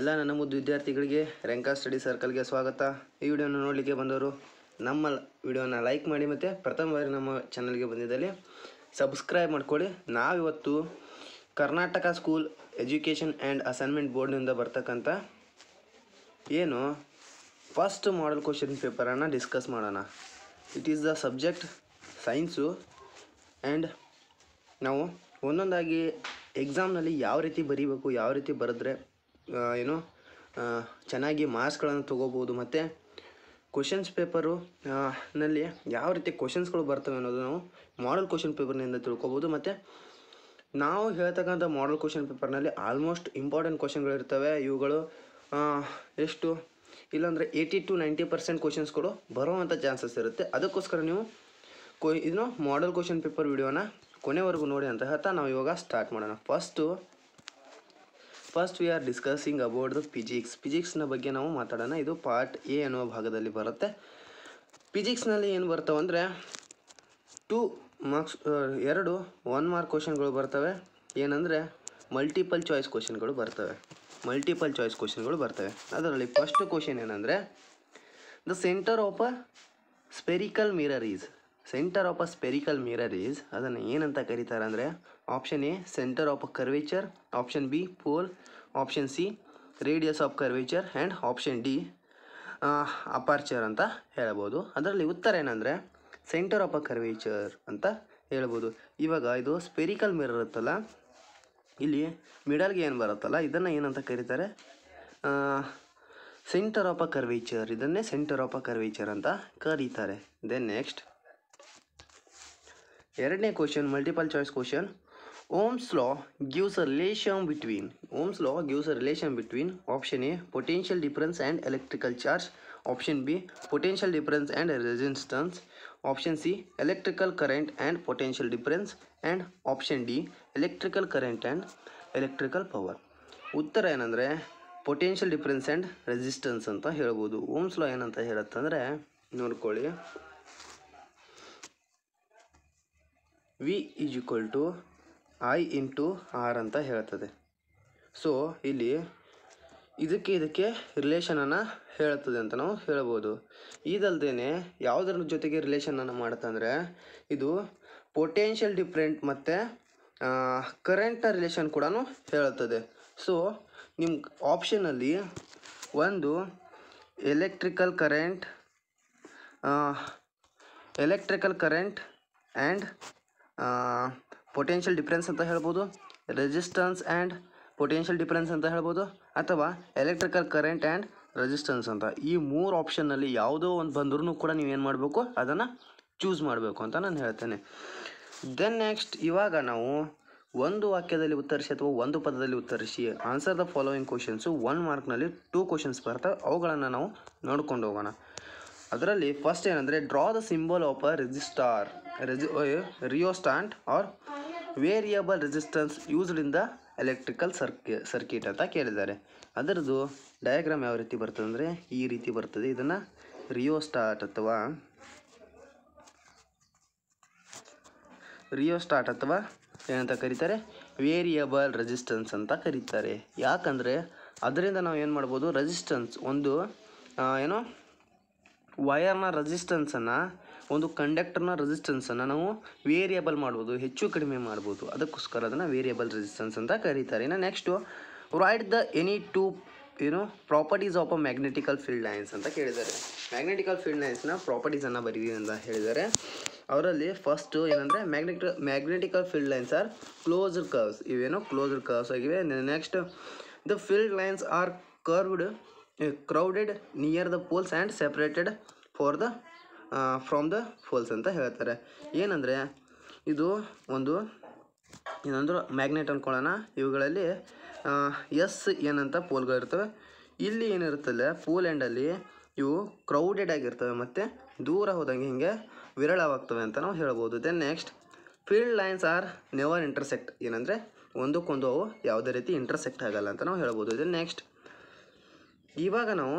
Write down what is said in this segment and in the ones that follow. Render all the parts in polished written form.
ಎಲ್ಲ ನನ್ನ ಮುದ್ದು ವಿದ್ಯಾರ್ಥಿಗಳಿಗೆ ರೆಂಕಾ ಸ್ಟಡಿ ಸರ್ಕಲ್ಗೆ ಸ್ವಾಗತ. ಈ ವಿಡಿಯೋನ ನೋಡಲಿಕ್ಕೆ ಬಂದವರು ನಮ್ಮ ವಿಡಿಯೋನ ಲೈಕ್ ಮಾಡಿ ಮತ್ತು ಪ್ರಥಮ ಬಾರಿ ನಮ್ಮ ಚಾನಲ್ಗೆ ಬಂದಿದ್ದಲ್ಲಿ ಸಬ್ಸ್ಕ್ರೈಬ್ ಮಾಡ್ಕೊಳ್ಳಿ. ನಾವಿವತ್ತು Karnataka school education and assignment ಬೋರ್ಡ್ನಿಂದ ಬರ್ತಕ್ಕಂಥ ಏನು ಫಸ್ಟ್ ಮಾಡೆಲ್ ಕ್ವಶನ್ ಪೇಪರನ್ನು ಡಿಸ್ಕಸ್ ಮಾಡೋಣ. It is the subject science and ನಾವು ಒಂದೊಂದಾಗಿ ಎಕ್ಸಾಮ್ನಲ್ಲಿ ಯಾವ ರೀತಿ ಬರೀಬೇಕು, ಯಾವ ರೀತಿ ಬರೆದ್ರೆ ಚೆನ್ನಾಗಿ ಮಾರ್ಕ್ಸ್ಗಳನ್ನು ತೊಗೋಬೋದು ಮತ್ತು ಕ್ವಶನ್ಸ್ ಪೇಪರು ನಲ್ಲಿ ಯಾವ ರೀತಿ ಕ್ವಶನ್ಸ್ಗಳು ಬರ್ತವೆ ಅನ್ನೋದು ನಾವು ಮಾಡೆಲ್ ಕ್ವಶನ್ ಪೇಪರ್ನಿಂದ ತಿಳ್ಕೊಬೋದು. ಮತ್ತು ನಾವು ಹೇಳ್ತಕ್ಕಂಥ ಮಾಡೆಲ್ ಕ್ವಶನ್ ಪೇಪರ್ನಲ್ಲಿ ಆಲ್ಮೋಸ್ಟ್ ಇಂಪಾರ್ಟೆಂಟ್ ಕ್ವಶನ್ಗಳಿರ್ತವೆ. ಇವುಗಳು ಎಷ್ಟು ಇಲ್ಲಾಂದರೆ 80 to 90% ಕ್ವಶನ್ಸ್ಗಳು ಬರುವಂಥ ಚಾನ್ಸಸ್ ಇರುತ್ತೆ. ಅದಕ್ಕೋಸ್ಕರ ನೀವು ಇದನ್ನು ಮಾಡೆಲ್ ಕ್ವಶನ್ ಪೇಪರ್ ವಿಡಿಯೋನ ಕೊನೆವರೆಗೂ ನೋಡಿ ಅಂತ ಹೇಳ್ತಾ ನಾವು ಇವಾಗ ಸ್ಟಾರ್ಟ್ ಮಾಡೋಣ. First we are discussing about the ಫಿಸಿಕ್ಸ್ನ ಬಗ್ಗೆ ನಾವು ಮಾತಾಡೋಣ. ಇದು ಪಾರ್ಟ್ ಎ ಅನ್ನುವ ಭಾಗದಲ್ಲಿ ಬರುತ್ತೆ. ಫಿಸಿಕ್ಸ್ನಲ್ಲಿ ಏನು ಬರ್ತಾವಂದರೆ 2 ಮಾರ್ಕ್ಸ್ 1 ಮಾರ್ಕ್ ಕ್ವಶನ್ಗಳು ಬರ್ತವೆ. ಏನಂದರೆ ಮಲ್ಟಿಪಲ್ ಚಾಯ್ಸ್ ಕ್ವಶನ್ಗಳು ಬರ್ತವೆ. ಅದರಲ್ಲಿ ಫಸ್ಟ್ ಕ್ವಶನ್ ಏನಂದರೆ the centre of a spherical mirror is ಅದನ್ನು ಏನಂತ ಕರೀತಾರೆ ಅಂದರೆ option A centre of a curvature, option B pole, option C radius of curvature and option D aperture ಅಂತ ಹೇಳ್ಬೋದು. ಅದರಲ್ಲಿ ಉತ್ತರ ಏನಂದರೆ ಸೆಂಟರ್ ಆಫ್ ಅ ಕರ್ವೇಚರ್ ಅಂತ ಹೇಳ್ಬೋದು. ಇವಾಗ ಇದು ಸ್ಪೆರಿಕಲ್ ಮಿರರ್ ಇರುತ್ತಲ್ಲ, ಇಲ್ಲಿ ಮಿಡಲ್ಗೆ ಏನು ಬರುತ್ತಲ್ಲ, ಇದನ್ನು ಏನಂತ ಕರೀತಾರೆ ಸೆಂಟರ್ ಆಫ್ ಅ ಕರ್ವೇಚರ್. ಇದನ್ನೇ ಸೆಂಟರ್ ಆಫ್ ಅ ಕರ್ವೇಚರ್ ಅಂತ ಕರೀತಾರೆ. ದೆನ್ ನೆಕ್ಸ್ಟ್ ಎರಡನೇ question multiple choice question. Ohm's law gives a relation between option A potential difference and electrical charge, option B potential difference and resistance, option C electrical current and potential difference, and option D electrical current and electrical power. ಉತ್ತರ ಏನಂದರೆ potential difference and resistance ಅಂತ ಹೇಳ್ಬೋದು. Ohm's law ಏನಂತ ಹೇಳುತ್ತಂದರೆ ನೋಡ್ಕೊಳ್ಳಿ, V is equal to I into R ಅಂತ ಹೇಳ್ತದೆ. So ಇಲ್ಲಿ ಇದಕ್ಕೆ ರಿಲೇಷನನ್ನು ಹೇಳ್ತದೆ ಅಂತ ನಾವು ಹೇಳ್ಬೋದು. ಇದಲ್ದೇ ಯಾವುದರ ಜೊತೆಗೆ ರಿಲೇಷನನ್ನು ಮಾಡುತ್ತಂದರೆ ಇದು ಪೊಟೆನ್ಷಿಯಲ್ ಡಿಫ್ರೆಂಟ್ ಮತ್ತು ಕರೆಂಟ್ ರಿಲೇಷನ್ ಕೂಡ ಹೇಳುತ್ತದೆ. ಸೊ ನಿಮ್ಮ ಆಪ್ಷನಲ್ಲಿ ಒಂದು electrical current and potential difference ಅಂತ ಹೇಳ್ಬೋದು, ರೆಸಿಸ್ಟೆನ್ಸ್ ಆ್ಯಂಡ್ ಪೊಟೆನ್ಷಿಯಲ್ ಡಿಫ್ರೆನ್ಸ್ ಅಂತ ಹೇಳ್ಬೋದು, ಅಥವಾ ಎಲೆಕ್ಟ್ರಿಕಲ್ ಕರೆಂಟ್ ಆ್ಯಂಡ್ ರೆಸಿಸ್ಟೆನ್ಸ್ ಅಂತ. ಈ 3 ಆಪ್ಷನ್ನಲ್ಲಿ ಯಾವುದೋ ಒಂದು ಬಂದ್ರೂ ಕೂಡ ನೀವೇನು ಮಾಡಬೇಕು, ಅದನ್ನು ಚೂಸ್ ಮಾಡಬೇಕು ಅಂತ ನಾನು ಹೇಳ್ತೇನೆ. ದೆನ್ ನೆಕ್ಸ್ಟ್ ಇವಾಗ ನಾವು ಒಂದು ವಾಕ್ಯದಲ್ಲಿ ಉತ್ತರಿಸಿ ಅಥವಾ ಒಂದು ಪದದಲ್ಲಿ ಉತ್ತರಿಸಿ ಆನ್ಸರ್ ದ ಫಾಲೋಯಿಂಗ್ ಕ್ವಶನ್ಸು 1 ಮಾರ್ಕ್ನಲ್ಲಿ 2 ಕ್ವಶನ್ಸ್ ಬರ್ತವೆ. ಅವುಗಳನ್ನು ನಾವು ನೋಡ್ಕೊಂಡು ಹೋಗೋಣ. ಅದರಲ್ಲಿ ಫಸ್ಟ್ ಏನಂದರೆ draw the symbol of a rheostat or variable resistance used in the electrical circuit ಅಂತ ಕೇಳಿದ್ದಾರೆ. ಅದರದ್ದು ಡಯಾಗ್ರಾಮ್ ಯಾವ ರೀತಿ ಬರ್ತದೆ ಅಂದರೆ ಈ ರೀತಿ ಬರ್ತದೆ. ಇದನ್ನು ರಿಯೋಸ್ಟಾಟ್ ಅಥವಾ ಏನಂತ ಕರೀತಾರೆ, ವೇರಿಯಬಲ್ ರೆಸಿಸ್ಟೆನ್ಸ್ ಅಂತ ಕರೀತಾರೆ. ಯಾಕಂದರೆ ಅದರಿಂದ ನಾವು ಏನು ಮಾಡ್ಬೋದು, ರೆಸಿಸ್ಟೆನ್ಸ್ ಒಂದು ವಯರ್ನ ರೆಸಿಸ್ಟೆನ್ಸನ್ನು, ಒಂದು ಕಂಡಕ್ಟರ್ನ ರೆಸಿಸ್ಟೆನ್ಸನ್ನು ನಾವು ವೇರಿಯಬಲ್ ಮಾಡ್ಬೋದು, ಹೆಚ್ಚು ಕಡಿಮೆ ಮಾಡ್ಬೋದು. ಅದಕ್ಕೋಸ್ಕರ ಅದನ್ನು ವೇರಿಯಬಲ್ ರೆಸಿಸ್ಟೆನ್ಸ್ ಅಂತ ಕರೀತಾರೆ. ಇನ್ನು next write the any two properties of a magnetical field lines ಅಂತ ಕೇಳಿದ್ದಾರೆ. ಮ್ಯಾಗ್ನೆಟಿಕಲ್ ಫೀಲ್ಡ್ ಲೈನ್ಸ್ನ ಪ್ರಾಪರ್ಟೀಸನ್ನು ಬರೀರಿ ಅಂತ ಹೇಳಿದ್ದಾರೆ. ಅವರಲ್ಲಿ ಫಸ್ಟು ಏನಂದರೆ magnetical field lines are closed curves. Closed curves ಆಗಿವೆ. Next the field lines are crowded near the poles and separated from the poles ಅಂತ ಹೇಳ್ತಾರೆ. ಏನಂದರೆ ಇದು ಏನಂದ್ರೆ ಮ್ಯಾಗ್ನೆಟ್ ಅಂದ್ಕೊಳ್ಳೋಣ. ಇವುಗಳಲ್ಲಿ ಏನಂತ ಪೋಲ್ಗಳಿರ್ತವೆ. ಇಲ್ಲಿ ಏನಿರುತ್ತಲ್ಲ ಪೋಲ್ ಎಂಡಲ್ಲಿ ಇವು ಕ್ರೌಡೆಡ್ ಆಗಿರ್ತವೆ ಮತ್ತು ದೂರ ಹೋದಂಗೆ ಹಿಂಗೆ ವಿರಳವಾಗ್ತವೆ ಅಂತ ನಾವು ಹೇಳ್ಬೋದು. Then next field lines are never intersect. ಏನಂದರೆ ಒಂದಕ್ಕೊಂದು ಅವು ಯಾವುದೇ ರೀತಿ ಇಂಟರ್ಸೆಕ್ಟ್ ಆಗಲ್ಲ ಅಂತ ನಾವು ಹೇಳ್ಬೋದು. ದೆನ್ ನೆಕ್ಸ್ಟ್ ಇವಾಗ ನಾವು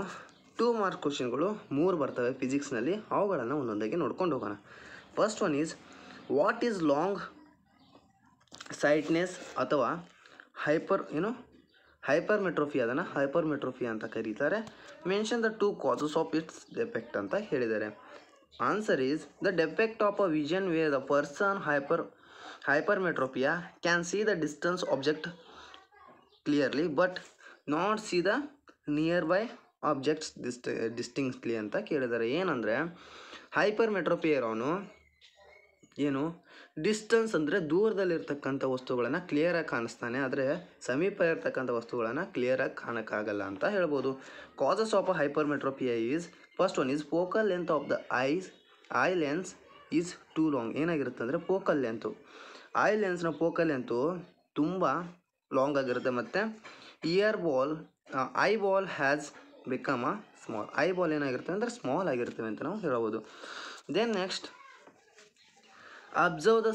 2 ಮಾರ್ಕ್ ಕ್ವಶನ್ಗಳು 3 ಬರ್ತವೆ ಫಿಸಿಕ್ಸ್ನಲ್ಲಿ. ಅವುಗಳನ್ನು ಒಂದೊಂದಾಗಿ ನೋಡ್ಕೊಂಡು ಹೋಗೋಣ. First one is what is long sightedness ಅಥವಾ ಹೈಪರ್ಮೆಟ್ರೋಫಿ ಅದನ್ನು ಹೈಪರ್ಮೆಟ್ರೋಫಿ ಅಂತ ಕರೀತಾರೆ. Mention the 2 causes of its defect ಅಂತ ಹೇಳಿದ್ದಾರೆ. Answer is the defect of a vision where the person hypermetropia can see the distance object clearly but not see the nearby objects distinctly ಅಂತ ಕೇಳಿದ್ದಾರೆ. ಏನಂದರೆ hypermetropia ಇರೋನು ಏನು distance ಅಂದರೆ ದೂರದಲ್ಲಿರ್ತಕ್ಕಂಥ ವಸ್ತುಗಳನ್ನು ಕ್ಲಿಯರಾಗಿ ಕಾಣಿಸ್ತಾನೆ, ಆದರೆ ಸಮೀಪ ಇರ್ತಕ್ಕಂಥ ವಸ್ತುಗಳನ್ನು ಕ್ಲಿಯರಾಗಿ ಕಾಣೋಕ್ಕಾಗಲ್ಲ ಅಂತ ಹೇಳ್ಬೋದು. Causes of a hypermetropia is first one is focal length of the eye lens is too long. ಏನಾಗಿರುತ್ತೆ ಅಂದರೆ ಫೋಕಲ್ ಲೆಂತು ಐ ಲೆನ್ಸ್ನ ಫೋಕಲ್ ಲೆಂತು ತುಂಬ ಲಾಂಗ್ ಆಗಿರುತ್ತೆ. ಮತ್ತು eye ball has become a small. Eye ball ಏನಾಗಿರುತ್ತೆ ಅಂದರೆ small ಆಗಿರ್ತವೆ ಅಂತ ನಾವು ಹೇಳ್ಬೋದು. Then next observe the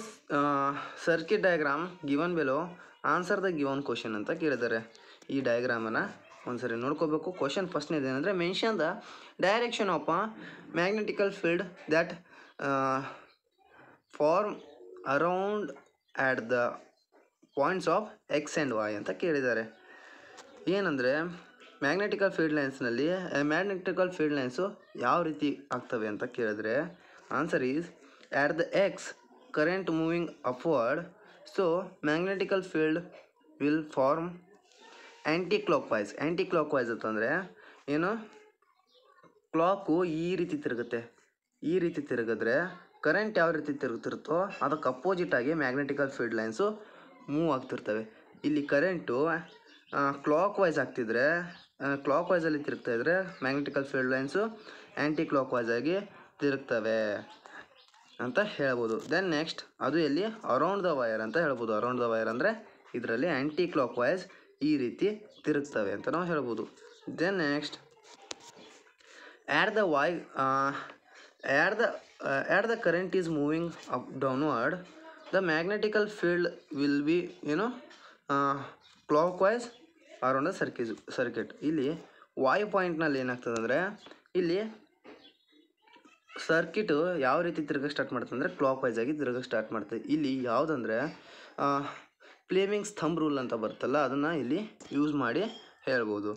circuit diagram given below, answer the given question ಅಂತ ಕೇಳಿದ್ದಾರೆ. ಈ ಡಯಾಗ್ರಾಮನ್ನು ಒಂದ್ಸರಿ ನೋಡ್ಕೋಬೇಕು. ಕ್ವಶನ್ ಫಸ್ಟ್ನೇದು ಏನಂದರೆ mention the direction of a magnetical field that form around at the points of X and Y ಅಂತ ಕೇಳಿದ್ದಾರೆ. ಏನಂದರೆ ಮ್ಯಾಗ್ನೆಟಿಕಲ್ ಫೀಲ್ಡ್ ಲೈನ್ಸು ಯಾವ ರೀತಿ ಆಗ್ತವೆ ಅಂತ ಕೇಳಿದ್ರೆ answer is at the X current moving upward, so magnetical field will form anticlockwise ಅಂತಂದರೆ ಏನು ಕ್ಲಾಕು ಈ ರೀತಿ ತಿರುಗಿದ್ರೆ ಕರೆಂಟ್ ಯಾವ ರೀತಿ ತಿರುಗ್ತಿರುತ್ತೋ ಅದಕ್ಕೆ ಅಪೋಸಿಟಾಗಿ ಮ್ಯಾಗ್ನೆಟಿಕಲ್ ಫೀಲ್ಡ್ ಲೈನ್ಸು ಮೂವ್ ಆಗ್ತಿರ್ತವೆ. ಇಲ್ಲಿ ಕರೆಂಟು ಕ್ಲಾಕ್ ವೈಸ್ ಆಗ್ತಿದ್ರೆ ಕ್ಲಾಕ್ ವೈಸಲ್ಲಿ ತಿರುಗ್ತಾಯಿದ್ರೆ magnetical field lines anticlockwise ಆಗಿ ತಿರುಗ್ತವೆ ಅಂತ ಹೇಳ್ಬೋದು. ದೆನ್ ನೆಕ್ಸ್ಟ್ ಅದು ಎಲ್ಲಿ ಅರೌಂಡ್ ದ ವೈರ್ ಅಂತ ಹೇಳ್ಬೋದು. ಅರೌಂಡ್ ದ ವೈರ್ ಅಂದರೆ ಇದರಲ್ಲಿ ಆ್ಯಂಟಿ ಕ್ಲಾಕ್ ವೈಸ್ ಈ ರೀತಿ ತಿರುಗ್ತವೆ ಅಂತ ನಾವು ಹೇಳ್ಬೋದು. Then next at the current is moving up downward, the magnetical field will be clockwise around the circuit. ಇಲ್ಲಿ ವಾಯು ಪಾಯಿಂಟ್ನಲ್ಲಿ ಏನಾಗ್ತದೆ ಅಂದರೆ ಇಲ್ಲಿ ಸರ್ಕಿಟು ಯಾವ ರೀತಿ ತಿರುಗಕ್ಕೆ ಸ್ಟಾರ್ಟ್ ಮಾಡುತ್ತೆ ಅಂದರೆ ಕ್ಲಾಕ್ ವೈಸ್ ಆಗಿ ತಿರುಗಕ್ಕೆ ಸ್ಟಾರ್ಟ್ ಮಾಡ್ತದೆ. ಇಲ್ಲಿ ಯಾವುದಂದರೆ ಫ್ಲೇಮಿಂಗ್ಸ್ ಥಂಬ್ ರೂಲ್ ಅಂತ ಬರುತ್ತಲ್ಲ ಅದನ್ನು ಇಲ್ಲಿ ಯೂಸ್ ಮಾಡಿ ಹೇಳ್ಬೋದು.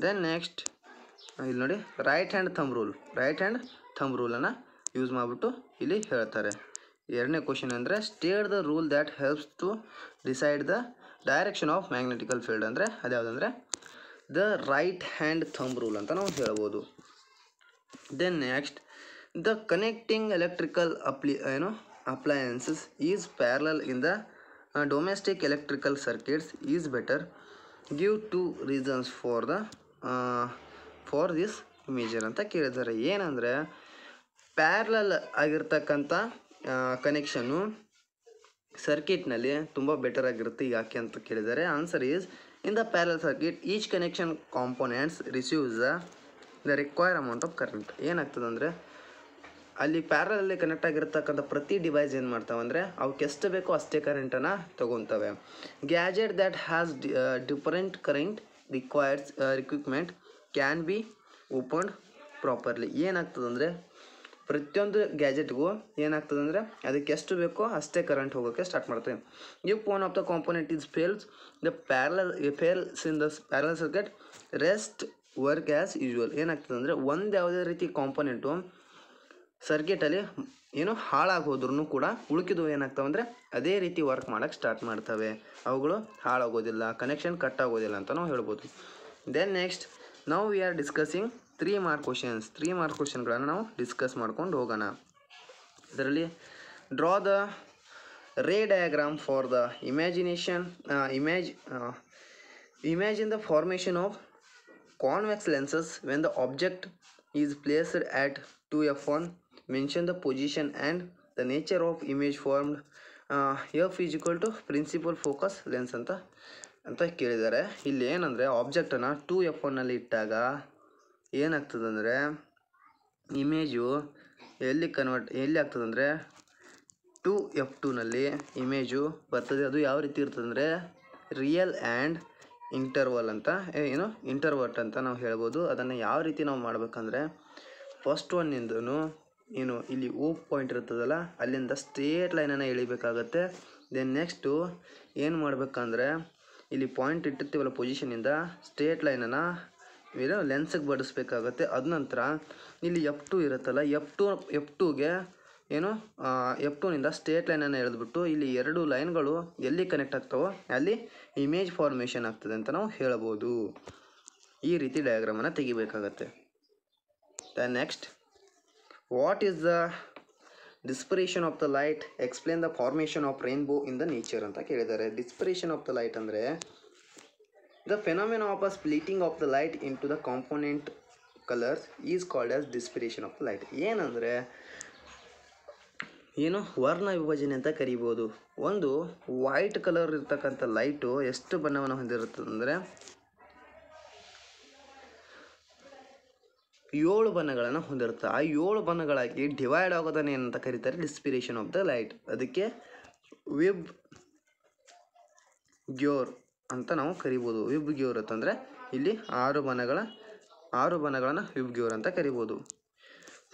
ದೆನ್ ನೆಕ್ಸ್ಟ್ ಇಲ್ಲಿ ನೋಡಿ ರೈಟ್ ಹ್ಯಾಂಡ್ ಥಂಬ್ ರೂಲನ್ನು ಯೂಸ್ ಮಾಡಿಬಿಟ್ಟು ಇಲ್ಲಿ ಹೇಳ್ತಾರೆ. ಎರಡನೇ ಕ್ವಶನ್ ಅಂದರೆ state the rule that helps to decide the direction of magnetical field ಅಂದರೆ ಅದು ಯಾವುದಂದರೆ the right hand thumb rule ಅಂತ ನಾವು ಹೇಳ್ಬೋದು. Then next the connecting electrical appliances is parallel in the domestic electrical circuits is better. Give 2 reasons for this measure ಅಂತ ಕೇಳಿದ್ದಾರೆ. ಏನಂದರೆ parallel ಆಗಿರ್ತಕ್ಕಂಥ ಕನೆಕ್ಷನ್ನು ಸರ್ಕ್ಯೂಟ್ನಲ್ಲಿ ತುಂಬ ಬೆಟರ್ ಆಗಿರುತ್ತೆ. ಯಾಕೆ ಅಂತ ಕೇಳಿದ್ದಾರೆ. Answer is in the parallel circuit each connection components receives the require amount of current. ಏನಾಗ್ತದೆ ಅಂದರೆ ಅಲ್ಲಿ ಪ್ಯಾರಲಲ್ಲಿ ಕನೆಕ್ಟ್ ಆಗಿರ್ತಕ್ಕಂಥ ಪ್ರತಿ ಡಿವೈಸ್ ಏನು ಮಾಡ್ತಾವೆ ಅಂದರೆ ಅವಕ್ಕೆ ಎಷ್ಟು ಬೇಕೋ ಅಷ್ಟೇ ಕರೆಂಟನ್ನು ತೊಗೊತವೆ. Gadget that has different current requirement can be opened properly. ಏನಾಗ್ತದೆ ಅಂದರೆ ಪ್ರತಿಯೊಂದು ಗ್ಯಾಜೆಟ್ಗೂ ಏನಾಗ್ತದೆ ಅಂದರೆ ಅದಕ್ಕೆ ಎಷ್ಟು ಬೇಕೋ ಅಷ್ಟೇ ಕರೆಂಟ್ ಹೋಗೋಕ್ಕೆ ಸ್ಟಾರ್ಟ್ ಮಾಡ್ತೇವೆ. If one of the component is fails in the parallel circuit rest work as usual. ಏನಾಗ್ತದೆ ಅಂದರೆ ಒಂದು ಯಾವುದೇ ರೀತಿ ಕಾಂಪೋನೆಂಟು ಸರ್ಕ್ಯೂಟಲ್ಲಿ ಹಾಳಾಗಿ ಹೋದ್ರೂ ಕೂಡ ಉಳುಕಿದ್ವು ಏನಾಗ್ತವೆ ಅಂದರೆ ಅದೇ ರೀತಿ ವರ್ಕ್ ಮಾಡೋಕ್ಕೆ ಸ್ಟಾರ್ಟ್ ಮಾಡ್ತವೆ. ಅವುಗಳು ಹಾಳಾಗೋದಿಲ್ಲ, ಕನೆಕ್ಷನ್ ಕಟ್ ಆಗೋದಿಲ್ಲ ಅಂತ ನಾವು ಹೇಳ್ಬೋದು. ದೆನ್ ನೆಕ್ಸ್ಟ್ ನಾವು we are discussing 3 mark questions. 3 mark ಕ್ವಶನ್ಗಳನ್ನು ನಾವು ಡಿಸ್ಕಸ್ ಮಾಡ್ಕೊಂಡು ಹೋಗೋಣ. ಇದರಲ್ಲಿ draw the ray diagram for the imagine the formation of convex lenses when the object is placed at 2f1. Mention the position and the nature of image formed. F is equal to principal focus lens ಅಂತ ಕೇಳಿದ್ದಾರೆ. ಇಲ್ಲಿ ಏನಂದರೆ ಆಬ್ಜೆಕ್ಟನ್ನು 2f1ನಲ್ಲಿ ಇಟ್ಟಾಗ ಏನಾಗ್ತದೆ ಅಂದರೆ image ಎಲ್ಲಿ ಆಗ್ತದೆ ಅಂದರೆ 2f2ನಲ್ಲಿ ಇಮೇಜು ಬರ್ತದೆ. ಅದು ಯಾವ ರೀತಿ ಇರ್ತದೆ ಅಂದರೆ ರಿಯಲ್ ಆ್ಯಂಡ್ ಇಂಟರ್ವರ್ಟ್ ಅಂತ ನಾವು ಹೇಳ್ಬೋದು. ಅದನ್ನು ಯಾವ ರೀತಿ ನಾವು ಮಾಡಬೇಕಂದ್ರೆ ಫಸ್ಟ್ ಒನ್ನಿಂದೂ ಇಲ್ಲಿ ಓ ಪಾಯಿಂಟ್ ಇರ್ತದಲ್ಲ ಅಲ್ಲಿಂದ ಸ್ಟ್ರೇಟ್ ಲೈನನ್ನು ಎಳಿಬೇಕಾಗತ್ತೆ. ದೆನ್ ನೆಕ್ಸ್ಟು ಏನು ಮಾಡಬೇಕಂದ್ರೆ ಇಲ್ಲಿ ಪಾಯಿಂಟ್ ಇಟ್ಟಿರ್ತೀವಲ್ಲ ಪೊಸಿಷನಿಂದ ಸ್ಟ್ರೇಟ್ ಲೈನನ್ನು ಏನು ಲೆನ್ಸಿಗೆ ಬಡಿಸ್ಬೇಕಾಗತ್ತೆ. ಅದ ನಂತರ ಇಲ್ಲಿ F2 ಇರುತ್ತಲ್ಲ, ಎಫ್ ಟೂಗೆ ಏನು F2ನಿಂದ ಸ್ಟ್ರೇಟ್ ಲೈನನ್ನು ಎಳೆದ್ಬಿಟ್ಟು ಇಲ್ಲಿ ಎರಡು ಲೈನ್ಗಳು ಎಲ್ಲಿ ಕನೆಕ್ಟ್ ಆಗ್ತಾವೋ ಅಲ್ಲಿ ಇಮೇಜ್ ಫಾರ್ಮೇಷನ್ ಆಗ್ತದೆ ಅಂತ ನಾವು ಹೇಳ್ಬೋದು. ಈ ರೀತಿ ಡಯಾಗ್ರಾಮನ್ನು ತೆಗಿಬೇಕಾಗತ್ತೆ. The next, what is the dispersion of the light, explain the formation of rainbow in the nature ಅಂತ ಕೇಳಿದ್ದಾರೆ. ಡಿಸ್ಪರೇಷನ್ ಆಫ್ ದ ಲೈಟ್ ಅಂದರೆ the phenomena of a splitting of the light into the component colours is called as dispersion of the light. ಏನಂದರೆ ಏನು ವರ್ಣ ವಿಭಜನೆ ಅಂತ ಕರಿಬೋದು. ಒಂದು ವೈಟ್ ಕಲರ್ ಇರ್ತಕ್ಕಂಥ ಲೈಟು ಎಷ್ಟು ಬಣ್ಣವನ್ನು ಹೊಂದಿರುತ್ತದೆ ಅಂದರೆ 7 ಬಣ್ಣಗಳನ್ನು ಹೊಂದಿರುತ್ತೆ. ಆ 7 ಬಣ್ಣಗಳಾಗಿ ಡಿವೈಡ್ ಆಗೋದನ್ನ ಏನಂತ ಕರೀತಾರೆ, ಡಿಸ್ಪಿರೇಷನ್ ಆಫ್ ದ ಲೈಟ್. ಅದಕ್ಕೆ ವಿಬ್ ಗ್ಯೋರ್ ಅಂತ ನಾವು ಕರಿಬೋದು. ವಿಬ್ ಗ್ಯೋರ್ ಅಂತಂದರೆ ಇಲ್ಲಿ 6 ಬಣ್ಣಗಳನ್ನು ವಿಬ್ ಗ್ಯೋರ್ ಅಂತ ಕರಿಬೋದು.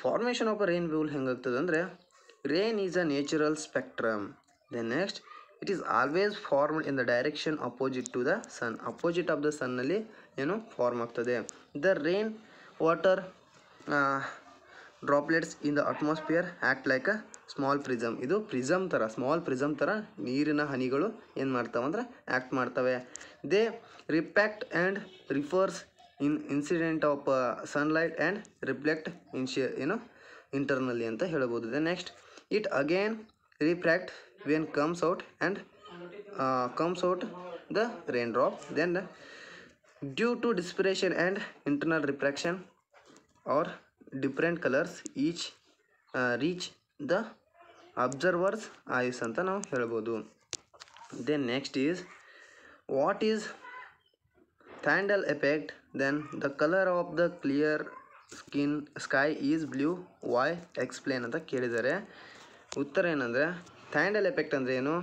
ಫಾರ್ಮೇಷನ್ ಆಫ್ ಅ ರೈನ್ಬೋ ಹೆಂಗಾಗ್ತದೆ ಅಂದರೆ, rain is a natural spectrum. Then next, it is always formed in the direction opposite to the sun. Opposite of the sun ನಲ್ಲಿ ಏನು ಫಾರ್ಮ್ ಆಗ್ತದೆ. The rain water droplets in the atmosphere act like a small prism. ಇದು prism ಥರ, small prism ಥರ ನೀರಿನ ಹನಿಗಳು ಏನು ಮಾಡ್ತಾವೆ ಅಂದರೆ ಆ್ಯಕ್ಟ್ ಮಾಡ್ತವೆ. They reflect and refract in incident of sunlight and reflect internally ಅಂತ ಹೇಳ್ಬೋದು. The next, it again refract when comes out the raindrop. Then due to dispersion and internal refraction or different colors each reach the observer's eyes ಅಂತ ನಾವು ಹೇಳ್ಬೋದು. Then next is, what is Tyndall effect? Then the color of the clear sky is blue. Why? Explain ಅಂತ ಕೇಳಿದ್ದಾರೆ. ಉತ್ತರ ಏನಂದರೆ, ಥ್ಯಾಂಡಲ್ effect ಅಂದರೆ ಏನು,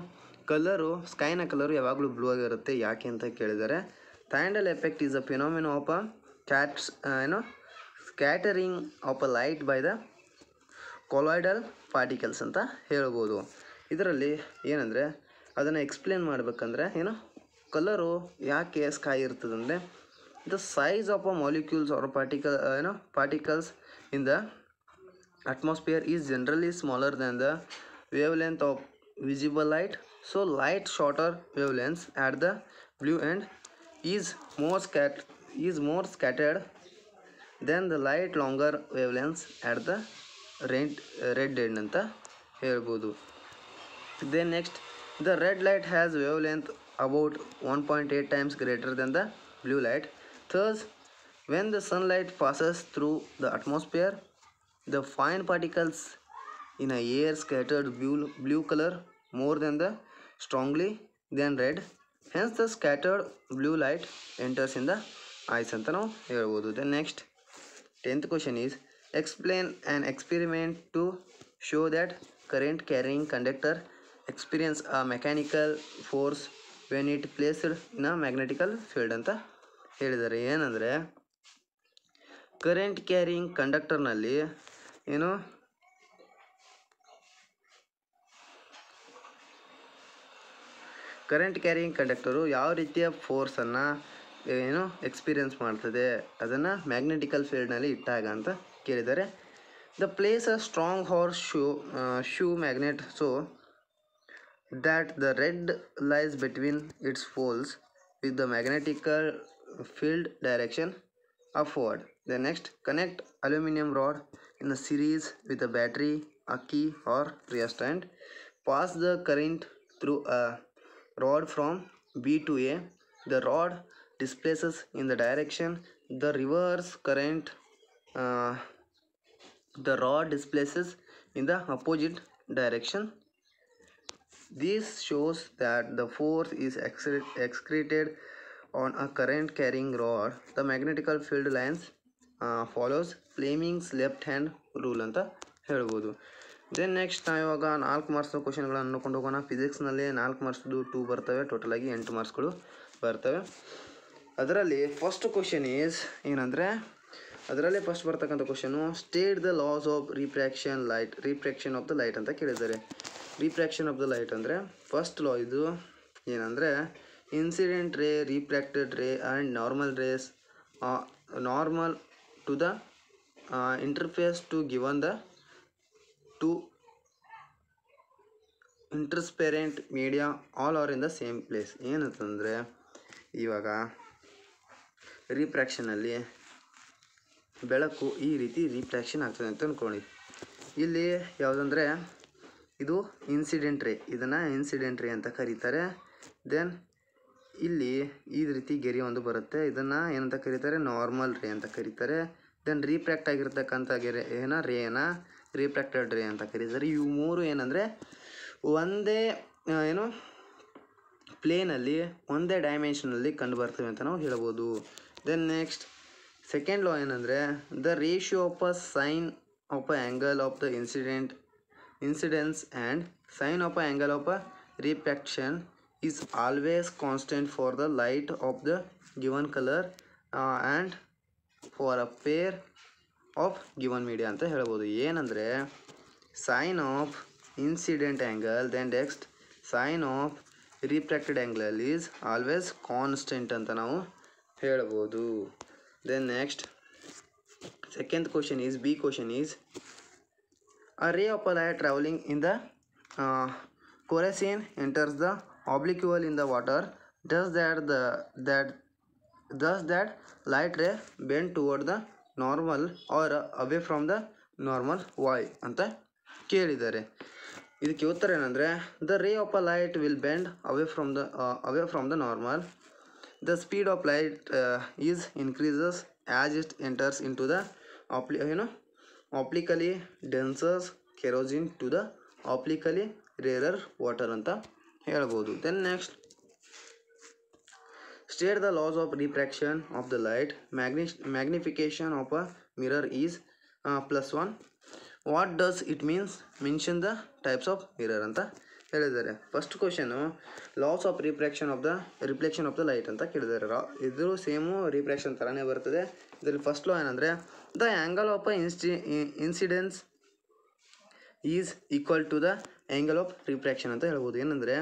ಸ್ಕೈನ colour ಯಾವಾಗಲೂ ಬ್ಲೂ ಆಗಿರುತ್ತೆ. ಯಾಕೆ ಅಂತ ಕೇಳಿದ್ದಾರೆ. Tyndall effect is a phenomena of a scattering of a light by the colloidal particles ಅಂತ ಹೇಳ್ಬೋದು. ಇದರಲ್ಲಿ ಏನಂದರೆ, ಅದನ್ನು ಎಕ್ಸ್ಪ್ಲೇನ್ ಮಾಡಬೇಕಂದ್ರೆ ಏನು, ಕಲರು ಯಾಕೆ ಸ್ಕೈ ಇರ್ತದಂದರೆ, the size of a molecules or particles in the atmosphere is generally smaller than the wavelength of visible light. So light shorter wavelengths at the blue end is more scattered than the light longer wavelengths at the red end ಅಂತ ಹೇಳ್ಬೋದು. Then next, the red light has wavelength about 1.8 times greater than the blue light. Thus, when the sunlight passes through the atmosphere, the fine particles in a air scattered blue color more than the strongly than red. Hence the scattered blue light enters in the eyes ಅಂತ ನಾವು ಹೇಳ್ಬೋದು. Then next, 10th question is, explain an experiment to show that current carrying conductor experience a mechanical force when it placed in a magnetical field ಅಂತ ಹೇಳಿದ್ದಾರೆ. ಏನಂದರೆ, current carrying ಕಂಡಕ್ಟರ್ನಲ್ಲಿ ಏನು current carrying conductor ಯಾವ ರೀತಿಯ ಫೋರ್ಸನ್ನು experience ಮಾಡ್ತದೆ, ಅದನ್ನು ಮ್ಯಾಗ್ನೆಟಿಕಲ್ ಫೀಲ್ಡ್ನಲ್ಲಿ ಇಟ್ಟಾಗ ಅಂತ ಕೇಳಿದ್ದಾರೆ. The place a strong horseshoe magnet so that the rod lies between its poles with the magnetical field direction upward. The next, connect aluminum rod in a series with a battery, a key or resistor. Pass the current through a rod from B to A. The rod displaces in the direction the reverse current. The rod displaces in the opposite direction. This shows that the force is excreted on a current carrying rod. The magnetical field lines follows Fleming's left hand rule ಅಂತ ಹೇಳ್ಬೋದು. Then next ನಾವು ಇವಾಗ 4 marks ಕ್ವಶನ್ಗಳನ್ನು ನೋಡ್ಕೊಂಡು ಹೋಗೋಣ. ಫಿಸಿಕ್ಸ್ನಲ್ಲಿ 4 ಮಾರ್ಕ್ಸ್ದು 2 ಬರ್ತವೆ, ಟೋಟಲಾಗಿ 8 ಮಾರ್ಕ್ಸ್ಗಳು ಬರ್ತವೆ. ಅದರಲ್ಲಿ first question is ಏನಂದರೆ, ಅದರಲ್ಲೇ ಫಸ್ಟ್ ಬರ್ತಕ್ಕಂಥ question, state the laws of refraction of the light ಅಂತ ಕೇಳಿದ್ದಾರೆ. ರಿಫ್ರಾಕ್ಷನ್ ಆಫ್ ದ ಲೈಟ್ ಅಂದರೆ ಫಸ್ಟ್ ಲಾ ಇದು ಏನಂದರೆ, incident ray, refracted ray and normal rays normal to the interface to given the two transparent media all are in the same place. ಏನಂತಂದರೆ ಇವಾಗ ರೀಪ್ರ್ಯಾಕ್ಷನಲ್ಲಿ ಬೆಳಕು ಈ ರೀತಿ ರೀಪ್ರ್ಯಾಕ್ಷನ್ ಆಗ್ತದೆ ಅಂತ ಅಂದ್ಕೊಳ್ಳಿ. ಇಲ್ಲಿ ಯಾವುದಂದರೆ ಇದು ಇನ್ಸಿಡೆಂಟ್ ರೇ, ಇದನ್ನು ಇನ್ಸಿಡೆಂಟ್ ರೇ ಅಂತ ಕರೀತಾರೆ. ದೆನ್ ಇಲ್ಲಿ ಈ ರೀತಿ ಗೆರೆ ಒಂದು ಬರುತ್ತೆ, ಇದನ್ನು ಏನಂತ ಕರೀತಾರೆ, ನಾರ್ಮಲ್ ರೇ ಅಂತ ಕರೀತಾರೆ. ದೆನ್ ರೀಪ್ರ್ಯಾಕ್ಟ್ ಆಗಿರ್ತಕ್ಕಂಥ ರೇನ ರೀಪ್ರ್ಯಾಕ್ಟೆಡ್ ರೇ ಅಂತ ಕರೀತಾರೆ. ಇವು ಮೂರು ಏನಂದರೆ ಒಂದೇ ಪ್ಲೇನಲ್ಲಿ ಒಂದೇ ಡೈಮೆನ್ಷನಲ್ಲಿ ಕಂಡು ಬರ್ತವೆ ಅಂತ ನಾವು ಹೇಳ್ಬೋದು. ದೆನ್ ನೆಕ್ಸ್ಟ್ ಸೆಕೆಂಡ್ ಲಾ ಏನಂದರೆ the ratio of a sine of a angle of the incidence and sine of a angle of a refraction is always constant for the light of the given colour and for a pair of given media ಅಂತ ಹೇಳ್ಬೋದು. ಏನಂದರೆ sine of incident angle, then next sine of refracted angle is always constant ಅಂತ ನಾವು ಹೇಳ್ಬೋದು. Then next second question is B question is a ray of a light traveling in the kerosene enters the oblique hole in the water. Does that light ray bend toward the normal or away from the normal? Why ಅಂತ ಕೇಳಿದ್ದಾರೆ. ಇದಕ್ಕೆ ಉತ್ತರ ಏನಂದರೆ the ray of a light will bend away from the normal. The speed of light is increases as it enters into the optically denser kerosene to the optically rarer water ಅಂತ ಹೇಳ್ಬೋದು. Then next state the laws of refraction of the light. Magnification of a mirror is +1. What does it means? Mention the types of mirror ಅಂತ ಹೇಳಿದ್ದಾರೆ. First question laws of refraction of the light ಅಂತ ಕೇಳಿದ್ದಾರೆ. ಇದು same refraction ಥರನೇ ಬರ್ತದೆ. ಇದರಲ್ಲಿ first law ಏನಂದರೆ the angle of a incidence is equal to the angle of refraction ಅಂತ ಹೇಳ್ಬೋದು. ಏನಂದರೆ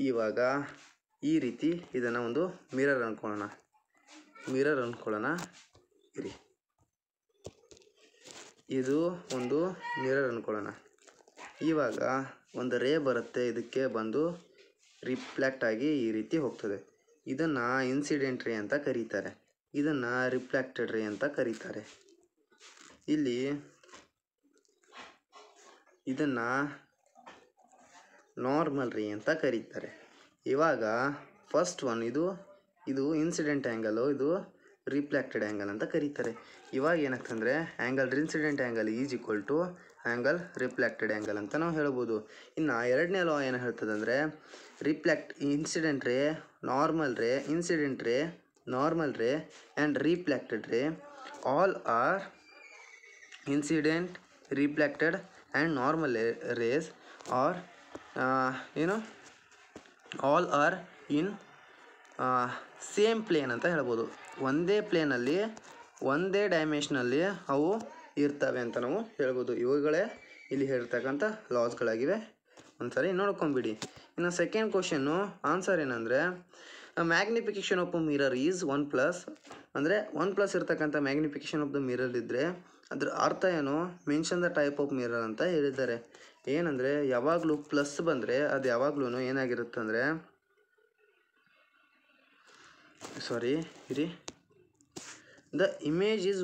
ಇವಾಗ ಈ ರೀತಿ ಇದನ್ನು ಒಂದು ಮಿರರ್ ಅಂದ್ಕೊಳ್ಳೋಣ ಇರಿ, ಇದು ಒಂದು ಮಿರರ್ ಅಂದ್ಕೊಳ್ಳೋಣ. ಇವಾಗ ಒಂದು ರೇ ಬರುತ್ತೆ, ಇದಕ್ಕೆ ಬಂದು ರಿಫ್ಲೆಕ್ಟ್ ಆಗಿ ಈ ರೀತಿ ಹೋಗ್ತದೆ. ಇದನ್ನು ಇನ್ಸಿಡೆಂಟ್ ರೇ ಅಂತ ಕರೀತಾರೆ, ಇದನ್ನು ರಿಫ್ಲೆಕ್ಟೆಡ್ ರೇ ಅಂತ ಕರೀತಾರೆ. ಇಲ್ಲಿ ಇದನ್ನು ನಾರ್ಮಲ್ ರೇ ಅಂತ ಕರೀತಾರೆ. ಇವಾಗ ಫಸ್ಟ್ ಒನ್ ಇದು ಇನ್ಸಿಡೆಂಟ್ ಆ್ಯಂಗಲು, ಇದು ರಿಫ್ಲೆಕ್ಟೆಡ್ ಆ್ಯಂಗಲ್ ಅಂತ ಕರೀತಾರೆ. ಇವಾಗ ಏನಾಗ್ತಂದರೆ angle incident angle is equal to angle reflected angle ಅಂತ ನಾವು ಹೇಳ್ಬೋದು. ಇನ್ನು ಎರಡನೇ ಲಾ ಏನು ಹೇಳ್ತದೆ ಅಂದರೆ ಇನ್ಸಿಡೆಂಟ್ ರೇ, ನಾರ್ಮಲ್ ರೇ, incident ray, normal ray and reflected ray all are incident, reflected and normal rays are all are in same plane ಅಂತ ಹೇಳ್ಬೋದು. ಒಂದೇ ಪ್ಲೇನಲ್ಲಿ ಒಂದೇ ಡೈಮೆನ್ಷನಲ್ಲಿ ಅವು ಇರ್ತವೆ ಅಂತ ನಾವು ಹೇಳ್ಬೋದು. ಇವುಗಳೇ ಇಲ್ಲಿ ಹೇಳ್ತಕ್ಕಂಥ ಲಾಸ್ಗಳಾಗಿವೆ, ಒಂದ್ಸರಿ ನೋಡ್ಕೊಂಬಿಡಿ. ಇನ್ನು ಸೆಕೆಂಡ್ ಕ್ವಶನ್ನು ಆನ್ಸರ್ ಏನಂದರೆ ಮ್ಯಾಗ್ನಿಫಿಕೇಷನ್ ಆಫ್ ಮಿರರ್ ಈಸ್ 1+. ಅಂದರೆ 1+ ಇರ್ತಕ್ಕಂಥ ಮ್ಯಾಗ್ನಿಫಿಕೇಷನ್ ಆಫ್ ದ ಮಿರರ್ ಇದ್ದರೆ ಅದ್ರ ಅರ್ಥ ಏನು? Mention the type of mirror ಅಂತ ಹೇಳಿದ್ದಾರೆ. ಏನಂದರೆ ಯಾವಾಗಲೂ ಪ್ಲಸ್ ಬಂದರೆ ಅದು ಯಾವಾಗಲೂ ಏನಾಗಿರುತ್ತೆ ಅಂದರೆ ದ ಇಮೇಜ್ ಈಸ್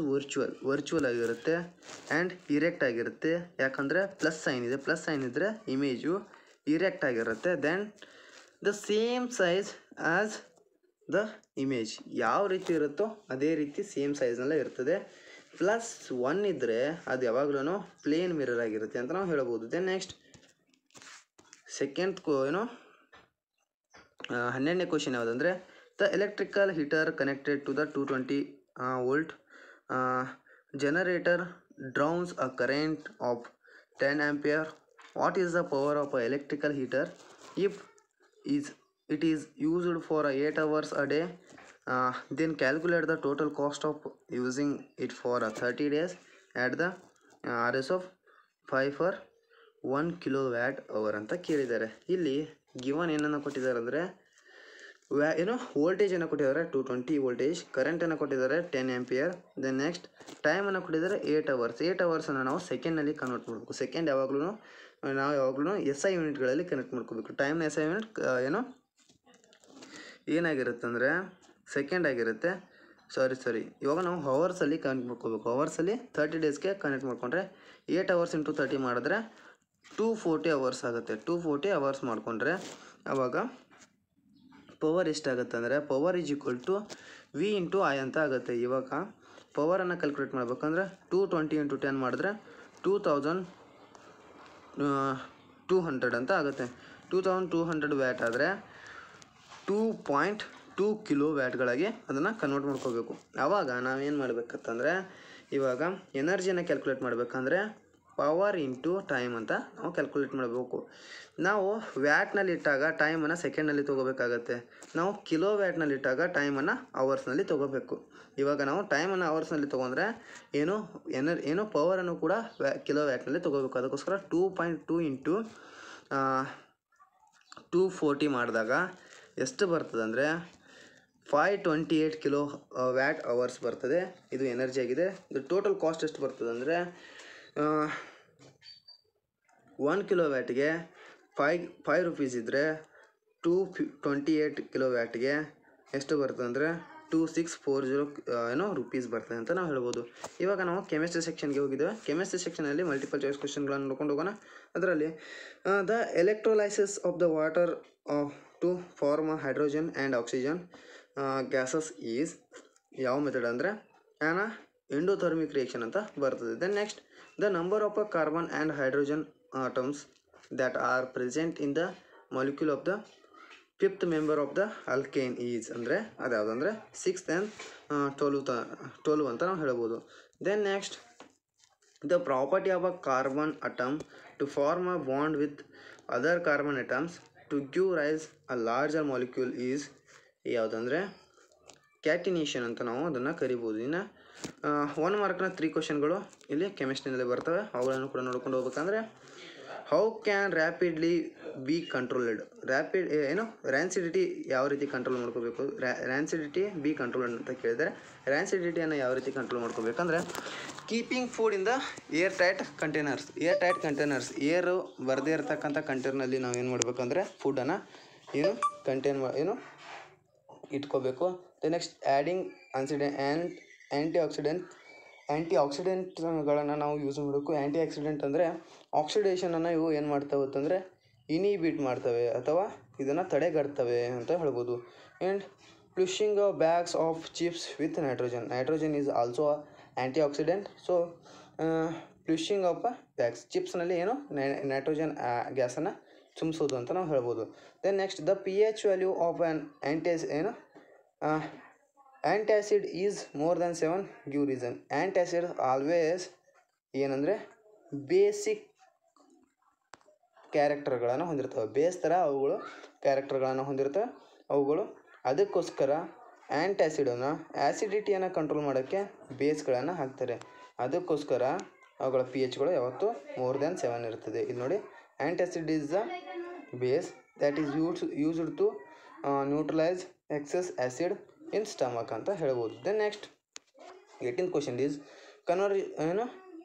ವರ್ಚುವಲ್ ಆಗಿರುತ್ತೆ ಆ್ಯಂಡ್ ಇರೆಕ್ಟ್ ಆಗಿರುತ್ತೆ. ಯಾಕಂದರೆ ಪ್ಲಸ್ ಸೈನ್ ಇದ್ದರೆ ಇಮೇಜು ಇರೆಕ್ಟ್ ಆಗಿರುತ್ತೆ. Then the same size as the image, ಯಾವ ರೀತಿ ಇರುತ್ತೋ ಅದೇ ರೀತಿ ಸೇಮ್ ಸೈಜ್ನಲ್ಲೇ ಇರ್ತದೆ. +1 ಇದ್ದರೆ ಅದು ಯಾವಾಗಲೂ ಪ್ಲೇನ್ ಮಿರರ್ ಆಗಿರುತ್ತೆ ಅಂತ ನಾವು ಹೇಳ್ಬೋದು. ದೆನ್ ನೆಕ್ಸ್ಟ್ ಸೆಕೆಂಡ್ 12ನೇ ಕ್ವಶನ್ ಯಾವುದಂದರೆ the electrical heater connected to the 220 volt generator draws a current of 10 ampere. What is the power of an electrical heater if it is used for 8 hours a day? Then calculate the total cost of using it for 30 days at the RS of 5 for 1 kilowatt hour ಅಂತ ಕೇಳಿದ್ದಾರೆ. ಇಲ್ಲಿ given ಏನನ್ನು ಕೊಟ್ಟಿದ್ದಾರೆ ಅಂದರೆ ವೋಲ್ಟೇಜನ್ನು ಕೊಟ್ಟಿದ್ದಾರೆ 220 voltage, ಕರೆಂಟನ್ನು ಕೊಟ್ಟಿದ್ದಾರೆ 10 ampere. Then next ಟೈಮನ್ನು ಕೊಟ್ಟಿದ್ದಾರೆ 8 ಅವರ್ಸ್. 8 ಅವರ್ಸನ್ನು ನಾವು ಸೆಕೆಂಡ್ನಲ್ಲಿ ಕನ್ವರ್ಟ್ ಮಾಡಬೇಕು. ಸೆಕೆಂಡ್ ಯಾವಾಗಲೂ SI ಯೂನಿಟ್ಗಳಲ್ಲಿ ಕನೆಕ್ಟ್ ಮಾಡ್ಕೋಬೇಕು. ಟೈಮ್ನ SI ಯೂನಿಟ್ ಏನಾಗಿರುತ್ತೆ ಅಂದರೆ ಸೆಕೆಂಡ್ ಆಗಿರುತ್ತೆ. ಸಾರಿ ಇವಾಗ ನಾವು ಹವರ್ಸಲ್ಲಿ ಕನೆಕ್ಟ್ ಮಾಡ್ಕೋಬೇಕು. ಹವರ್ಸಲ್ಲಿ 30 ಡೇಸ್ಗೆ ಕನೆಕ್ಟ್ ಮಾಡಿಕೊಂಡ್ರೆ 8 ಅವರ್ಸ್ ಇಂಟು 30 ಮಾಡಿದ್ರೆ 240 ಅವರ್ಸ್ ಆಗುತ್ತೆ. 240 ಅವರ್ಸ್ ಮಾಡಿಕೊಂಡ್ರೆ ಆವಾಗ ಪವರ್ ಎಷ್ಟಾಗುತ್ತೆ ಅಂದರೆ power is equal to V into I ಅಂತ ಆಗುತ್ತೆ. ಇವಾಗ ಪವರನ್ನು ಕ್ಯಾಲ್ಕುಲೇಟ್ ಮಾಡಬೇಕಂದ್ರೆ 220 ಇಂಟು 10 ಮಾಡಿದ್ರೆ 2200 ಅಂತ ಆಗುತ್ತೆ. 2200 ವ್ಯಾಟ್ ಆದರೆ 2.2 ಕಿಲೋ ವ್ಯಾಟ್ಗಳಾಗಿ ಅದನ್ನು ಕನ್ವರ್ಟ್ ಮಾಡ್ಕೋಬೇಕು. ಆವಾಗ ನಾವೇನು ಮಾಡಬೇಕಂತಂದರೆ ಇವಾಗ ಎನರ್ಜಿಯನ್ನು ಕ್ಯಾಲ್ಕುಲೇಟ್ ಮಾಡಬೇಕಂದ್ರೆ ಪವರ್ ಇಂಟು ಟೈಮ್ ಅಂತ ನಾವು ಕ್ಯಾಲ್ಕುಲೇಟ್ ಮಾಡಬೇಕು. ನಾವು ವ್ಯಾಟ್ನಲ್ಲಿ ಇಟ್ಟಾಗ ಟೈಮನ್ನು ಸೆಕೆಂಡ್ನಲ್ಲಿ ತೊಗೋಬೇಕಾಗತ್ತೆ. ನಾವು ಕಿಲೋ ವ್ಯಾಟ್ನಲ್ಲಿ ಇಟ್ಟಾಗ ಟೈಮನ್ನು ಅವರ್ಸ್ನಲ್ಲಿ ತೊಗೋಬೇಕು. ಇವಾಗ ನಾವು ಟೈಮನ್ನು ಅವರ್ಸ್ನಲ್ಲಿ ತೊಗೊಂಡ್ರೆ ಏನು ಪವರನ್ನು ಕೂಡ ಕಿಲೋ ವ್ಯಾಟ್ನಲ್ಲಿ ತೊಗೋಬೇಕು. ಅದಕ್ಕೋಸ್ಕರ 2.2 ಇಂಟು 240 ಮಾಡಿದಾಗ ಎಷ್ಟು ಬರ್ತದೆ ಅಂದರೆ 528 ಕಿಲೋ ವ್ಯಾಟ್ ಅವರ್ಸ್ ಬರ್ತದೆ. ಇದು ಎನರ್ಜಿ ಆಗಿದೆ. ಇದು ಟೋಟಲ್ ಕಾಸ್ಟ್ ಎಷ್ಟು ಬರ್ತದೆ ಅಂದರೆ 1 ಕಿಲೋ ವ್ಯಾಟ್ಗೆ 5 ರುಪೀಸ್ ಇದ್ದರೆ 228 ಕಿಲೋ ವ್ಯಾಟ್ಗೆ ಎಷ್ಟು ಬರ್ತದೆ ಅಂದರೆ 2640 ರುಪೀಸ್ ಬರ್ತದೆ ಅಂತ ನಾವು ಹೇಳ್ಬೋದು. ಇವಾಗ ನಾವು ಕೆಮಿಸ್ಟ್ರಿ ಸೆಕ್ಷನ್ಗೆ ಹೋಗಿದ್ದೇವೆ. ಕೆಮಿಸ್ಟ್ರಿ ಸೆಕ್ಷನಲ್ಲಿ ಮಲ್ಟಿಪಲ್ ಚಾಯ್ಸ್ ಕ್ವೆಶನ್ಗಳನ್ನು ನೋಡ್ಕೊಂಡು ಹೋಗೋಣ. ಅದರಲ್ಲಿ the electrolysis of the water to form hydrogen and oxygen gases is ಯಾವ ಮೆಥಡ್ ಅಂದರೆ ಎಂಡೋಥರ್ಮಿಕ್ ರಿಯಾಕ್ಷನ್ ಅಂತ ಬರ್ತದೆ. Then next the number of carbon and hydrogen atoms that are present in the molecule of the 5th member of the alkane is ಅಂದರೆ ಅದು ಯಾವುದಂದರೆ 6th and 12 ಅಂತ ನಾವು ಹೇಳ್ಬೋದು. Then next the property of a carbon atom to form a bond with other carbon atoms to give rise a larger molecule is ಯಾವುದಂದರೆ catenation ಅಂತ ನಾವು ಅದನ್ನು ಕರಿಬೋದು. ಇನ್ನು 1 ಮಾರ್ಕ್ನ 3 ಕ್ವಶನ್ಗಳು ಇಲ್ಲಿ ಕೆಮಿಸ್ಟ್ರಿನಲ್ಲಿ ಬರ್ತವೆ. ಅವುಗಳನ್ನು ಕೂಡ ನೋಡ್ಕೊಂಡು ಹೋಗ್ಬೇಕಂದ್ರೆ how can rapidly be controlled rancidity ಯಾವ ರೀತಿ ಕಂಟ್ರೋಲ್ ಮಾಡ್ಕೋಬೇಕು. ರ್ಯಾನ್ಸಿಡಿಟಿ ಬಿ ಕಂಟ್ರೋಲ್ಡ್ ಅಂತ ಕೇಳಿದರೆ ರ್ಯಾನ್ಸಿಡಿಟಿಯನ್ನು ಯಾವ ರೀತಿ ಕಂಟ್ರೋಲ್ ಮಾಡ್ಕೋಬೇಕಂದ್ರೆ keeping food in the air tight containers air ಬರದೇ ಇರತಕ್ಕಂಥ ಕಂಟೈನರ್ನಲ್ಲಿ ನಾವು ಏನು ಮಾಡಬೇಕಂದ್ರೆ ಫುಡ್ಡನ್ನು ಇಟ್ಕೋಬೇಕು. ದ ನೆಕ್ಸ್ಟ್ ಆ್ಯಡಿಂಗ್ ಆ್ಯಂಟಿ ಆಕ್ಸಿಡೆಂಟ್ಗಳನ್ನು ನಾವು ಯೂಸ್ ಮಾಡಬೇಕು. ಆ್ಯಂಟಿ ಆಕ್ಸಿಡೆಂಟ್ ಅಂದರೆ ಆಕ್ಸಿಡೇಷನನ್ನು ಇವು ಏನು ಮಾಡ್ತವೆ ಅಂತಂದರೆ ಇನಿಬಿಟ್ ಮಾಡ್ತವೆ ಅಥವಾ ಇದನ್ನು ತಡೆಗಟ್ತವೆ ಅಂತ ಹೇಳ್ಬೋದು. And flushing bags of chips with nitrogen is also antioxidant. So flushing of bags ಚಿಪ್ಸ್ನಲ್ಲಿ ನೈಟ್ರೋಜನ್ ಗ್ಯಾಸನ್ನು ತುಂಬಿಸೋದು ಅಂತ ನಾವು ಹೇಳ್ಬೋದು. Then next the pH value of an antacid is more than 7 give reason. Antacid always ಏನಂದರೆ basic ಕ್ಯಾರೆಕ್ಟರ್ಗಳನ್ನು ಹೊಂದಿರ್ತವೆ. Base ಥರ ಅವುಗಳು ಕ್ಯಾರೆಕ್ಟರ್ಗಳನ್ನು ಹೊಂದಿರ್ತವೆ ಅವುಗಳು. ಅದಕ್ಕೋಸ್ಕರ ಆ್ಯಂಟ್ಯಾಸಿಡನ್ನು ಆ್ಯಸಿಡಿಟಿಯನ್ನು ಕಂಟ್ರೋಲ್ ಮಾಡೋಕ್ಕೆ ಬೇಸ್ಗಳನ್ನು ಹಾಕ್ತಾರೆ. ಅದಕ್ಕೋಸ್ಕರ ಅವುಗಳ pHಗಳು ಯಾವತ್ತೂ ಮೋರ್ ದ್ಯಾನ್ 7 ಇರ್ತದೆ. ಇಲ್ಲಿ ನೋಡಿ antacid is the base that is used to neutralise excess acid in stomach ಅಂತ ಹೇಳ್ಬೋದು. Then next 18th question is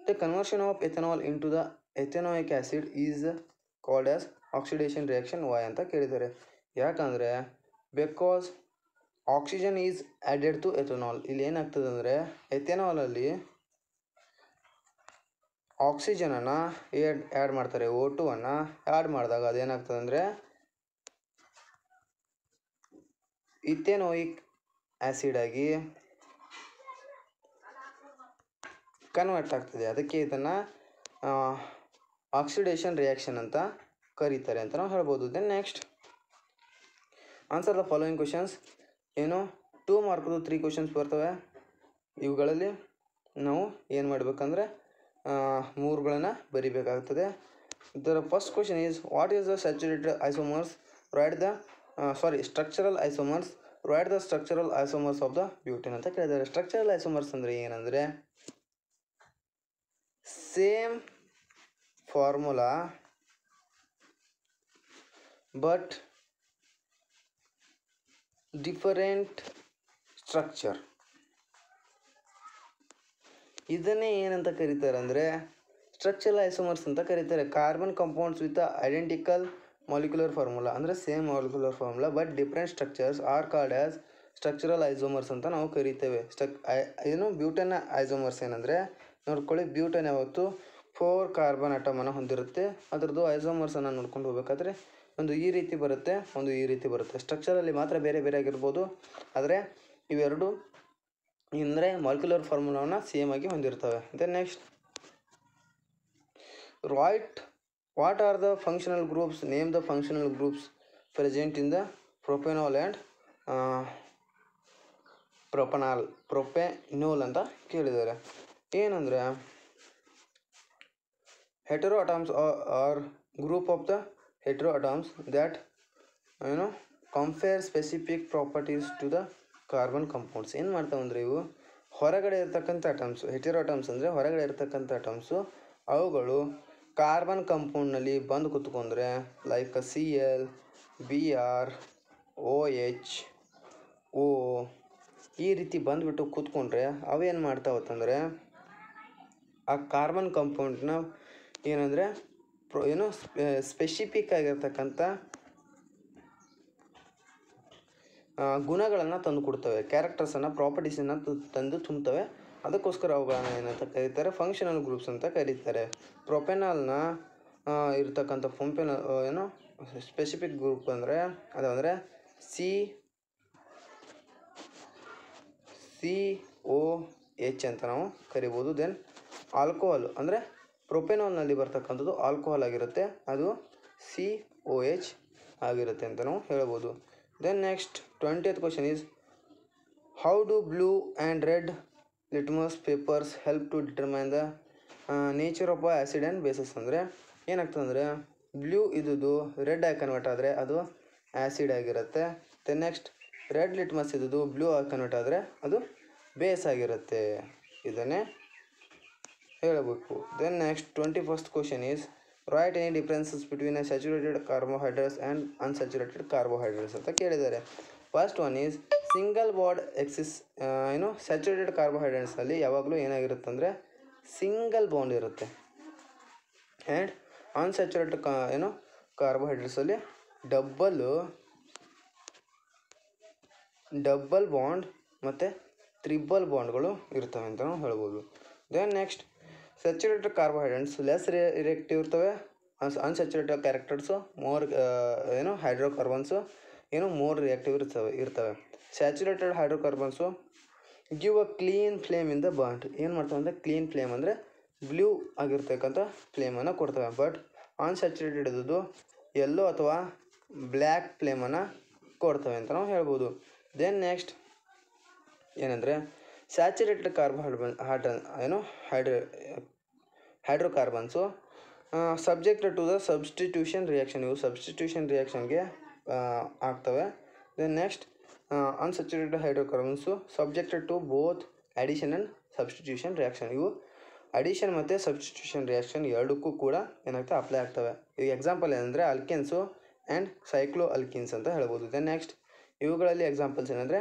the conversion of ethanol into the ethanoic acid is called as oxidation reaction why ಅಂತ ಕೇಳಿದ್ದಾರೆ. ಯಾಕಂದರೆ because oxygen is added to ethanol. ಇಲ್ಲಿ ಏನಾಗ್ತದೆ ಅಂದರೆ ಎಥೆನಾಲಲ್ಲಿ ಆಕ್ಸಿಜನನ್ನು add ಮಾಡ್ತಾರೆ. O2 add ಮಾಡಿದಾಗ ಅದೇನಾಗ್ತದೆ ಅಂದರೆ ಇಥೆನೋಯಿಕ್ ಆ್ಯಸಿಡ್ ಆಗಿ ಕನ್ವರ್ಟ್ ಆಗ್ತದೆ. ಅದಕ್ಕೆ ಇದನ್ನು ಆಕ್ಸಿಡೇಷನ್ ರಿಯಾಕ್ಷನ್ ಅಂತ ಕರೀತಾರೆ ಅಂತ ನಾವು ಹೇಳ್ಬೋದು. Then next answer the following questions. 2 ಮಾರ್ಕ್ದು 3 ಕ್ವಶನ್ಸ್ ಬರ್ತವೆ. ಇವುಗಳಲ್ಲಿ ನಾವು ಏನು ಮಾಡಬೇಕಂದ್ರೆ 3ಗಳನ್ನು ಬರಿಬೇಕಾಗ್ತದೆ. The first question is what is the saturated isomers structural isomers write the structural isomers of the butane ಅಂತ ಕೇಳಿದ್ದಾರೆ. ಸ್ಟ್ರಕ್ಚರಲ್ ಐಸೋಮರ್ಸ್ ಅಂದರೆ ಏನಂದರೆ same formula but different structure. ಇದನ್ನೇ ಏನಂತ ಕರೀತಾರೆ ಅಂದರೆ ಸ್ಟ್ರಕ್ಚರಲ್ ಐಸೋಮರ್ಸ್ ಅಂತ ಕರೀತಾರೆ. Carbon compounds with identical molecular formula ಅಂದರೆ same molecular formula but different structures are called as structural isomers ಅಂತ ನಾವು ಕರಿತೇವೆ. ಏನು ಬ್ಯೂಟನ್ ಐಸೋಮರ್ಸ್ ಏನಂದರೆ ನೋಡ್ಕೊಳ್ಳಿ, ಬ್ಯೂಟನ್ ಯಾವತ್ತು 4 ಕಾರ್ಬನ್ ಅಟಮನ್ನು ಹೊಂದಿರುತ್ತೆ. ಅದರದ್ದು ಐಸೋಮರ್ಸನ್ನು ನೋಡ್ಕೊಂಡು ಹೋಗ್ಬೇಕಾದ್ರೆ ಒಂದು ಈ ರೀತಿ ಬರುತ್ತೆ, ಒಂದು ಈ ರೀತಿ ಬರುತ್ತೆ. ಸ್ಟ್ರಕ್ಚರಲ್ಲಿ ಮಾತ್ರ ಬೇರೆ ಬೇರೆ ಆಗಿರ್ಬೋದು, ಆದರೆ ಇವೆರಡು ಅಂದರೆ ಮಾಲಿಕ್ಯುಲರ್ ಫಾರ್ಮುಲಾವನ್ನು ಸೇಮ್ ಆಗಿ ಹೊಂದಿರ್ತವೆ. Then next, write what are the functional groups, name the functional groups present in the propanol and propanal ಅಂತ ಕೇಳಿದ್ದಾರೆ. ಏನಂದರೆ hetero atoms are group of the hetero atoms that compare specific properties to the carbon compounds. ಏನು ಮಾಡ್ತಾವೆ ಅಂದರೆ ಇವು ಹೊರಗಡೆ ಇರ್ತಕ್ಕಂಥ ಅಟಮ್ಸು, hetero ಅಟಾಮ್ಸ್ ಅಂದರೆ ಹೊರಗಡೆ ಇರ್ತಕ್ಕಂಥ ಅಟಮ್ಸು, ಅವುಗಳು ಕಾರ್ಬನ್ ಕಾಂಪೌಂಡ್ನಲ್ಲಿ ಬಂದು ಕೂತ್ಕೊಂಡ್ರೆ like Cl, Br, OH, O ಈ ರೀತಿ ಬಂದುಬಿಟ್ಟು ಕೂತ್ಕೊಂಡ್ರೆ ಅವೇನು ಮಾಡ್ತಾವತ್ತಂದರೆ ಆ ಕಾರ್ಬನ್ ಕಾಂಪೌಂಡ್ನ ಏನಂದರೆ ಸ್ಪೆಸಿಫಿಕ್ ಆಗಿರ್ತಕ್ಕಂಥ ಗುಣಗಳನ್ನು ತಂದು ಕೊಡ್ತವೆ, ಕ್ಯಾರೆಕ್ಟರ್ಸನ್ನು, ಪ್ರಾಪರ್ಟೀಸನ್ನು ತಂದು ತುಂಬ್ತವೆ. ಅದಕ್ಕೋಸ್ಕರ ಅವುಗಳನ್ನು ಏನಂತ ಕರೀತಾರೆ, ಫಂಕ್ಷನಲ್ ಗ್ರೂಪ್ಸ್ ಅಂತ ಕರೀತಾರೆ. ಪ್ರೊಪೆನಾಲ್ನ ಇರ್ತಕ್ಕಂಥ ಸ್ಪೆಸಿಫಿಕ್ ಗ್ರೂಪ್ ಅಂದರೆ ಅದಂದರೆ COH ಅಂತ ನಾವು ಕರಿಬೋದು. ದೆನ್ ಆಲ್ಕೋಹಾಲ್ ಅಂದರೆ ಪ್ರೊಪೆನಾಲ್ನಲ್ಲಿ ಬರ್ತಕ್ಕಂಥದ್ದು ಆಲ್ಕೋಹಾಲ್ ಆಗಿರುತ್ತೆ, ಅದು COH ಆಗಿರುತ್ತೆ ಅಂತ ನಾವು ಹೇಳ್ಬೋದು. Then next 20th question is, how do blue and red litmus papers help to determine the nature of acid and bases? ಅಂದರೆ ಏನಾಗ್ತದೆ ಅಂದರೆ ಬ್ಲೂ ಇದ್ದು ರೆಡ್ ಆಗಿ ಕನ್ವರ್ಟ್ ಆದರೆ ಅದು ಆ್ಯಸಿಡ್ ಆಗಿರುತ್ತೆ. ದೆನ್ ನೆಕ್ಸ್ಟ್ ರೆಡ್ ಲಿಟ್ಮಸ್ ಇದ್ದು ಬ್ಲೂ ಆಗಿ ಕನ್ವರ್ಟ್ ಆದರೆ ಅದು ಬೇಸ್ ಆಗಿರುತ್ತೆ. ಇದನ್ನೇ ಹೇಳಬೇಕು. Then next 21st question is, write any differences between a saturated carbohydrates and unsaturated carbohydrates ಅಂತ ಕೇಳಿದ್ದಾರೆ. First one is single bond exists. Saturated ಕಾರ್ಬೋಹೈಡ್ರೇಟ್ಸಲ್ಲಿ ಯಾವಾಗಲೂ ಏನಾಗಿರುತ್ತೆ ಅಂದರೆ ಸಿಂಗಲ್ ಬಾಂಡ್ ಇರುತ್ತೆ. ಆ್ಯಂಡ್ ಅನ್ಸ್ಯಾಚುರೇಟೆಡ್ ಕಾರ್ಬೋಹೈಡ್ರೇಟ್ಸಲ್ಲಿ ಡಬ್ಬಲ್ ಬಾಂಡ್ ಮತ್ತು ತ್ರಿಬಲ್ ಬಾಂಡ್ಗಳು ಇರ್ತವೆ ಅಂತ ನಾವು ಹೇಳ್ಬೋದು. Then next saturated carbohydrates less reactive ಇರ್ತವೆ, unsaturated characters more hydrocarbons more reactive ಇರ್ತವೆ. Saturated hydrocarbons give a clean flame in the bond. ಏನು ಮಾಡ್ತವೆ ಅಂದರೆ ಕ್ಲೀನ್ ಫ್ಲೇಮ್ ಅಂದರೆ ಬ್ಲೂ ಆಗಿರ್ತಕ್ಕಂಥ ಫ್ಲೇಮನ್ನು ಕೊಡ್ತವೆ. ಬಟ್ ಅನ್ಸ್ಯಾಚುರೇಟೆಡ್ ಇದ್ದು ಯೆಲ್ಲೋ ಅಥವಾ ಬ್ಲ್ಯಾಕ್ ಫ್ಲೇಮನ್ನು ಕೊಡ್ತವೆ ಅಂತ ನಾವು ಹೇಳ್ಬೋದು. ದೆನ್ ನೆಕ್ಸ್ಟ್ ಏನಂದರೆ saturated hydrocarbons subjected to the substitution reaction. ಇವು ಸಬ್ಸ್ಟಿಟ್ಯೂಷನ್ ರಿಯಾಕ್ಷನ್ಗೆ ಆಗ್ತವೆ. Then next unsaturated hydrocarbons subjected to both addition and substitution reaction. ಇವು ಅಡಿಷನ್ ಮತ್ತು ಸಬ್ಸ್ಟಿಟ್ಯೂಷನ್ ರಿಯಾಕ್ಷನ್ ಎರಡಕ್ಕೂ ಕೂಡ ಏನಾಗ್ತವೆ ಅಪ್ಲೈ ಆಗ್ತವೆ. ಈಗ ಎಕ್ಸಾಂಪಲ್ ಏನಂದರೆ ಅಲ್ಕೆನ್ಸು ಆ್ಯಂಡ್ ಸೈಕ್ಲೋ ಅಲ್ಕಿನ್ಸ್ ಅಂತ ಹೇಳ್ಬೋದು. ದೆನ್ ನೆಕ್ಸ್ಟ್ ಇವುಗಳಲ್ಲಿ ಎಕ್ಸಾಂಪಲ್ಸ್ ಏನಂದರೆ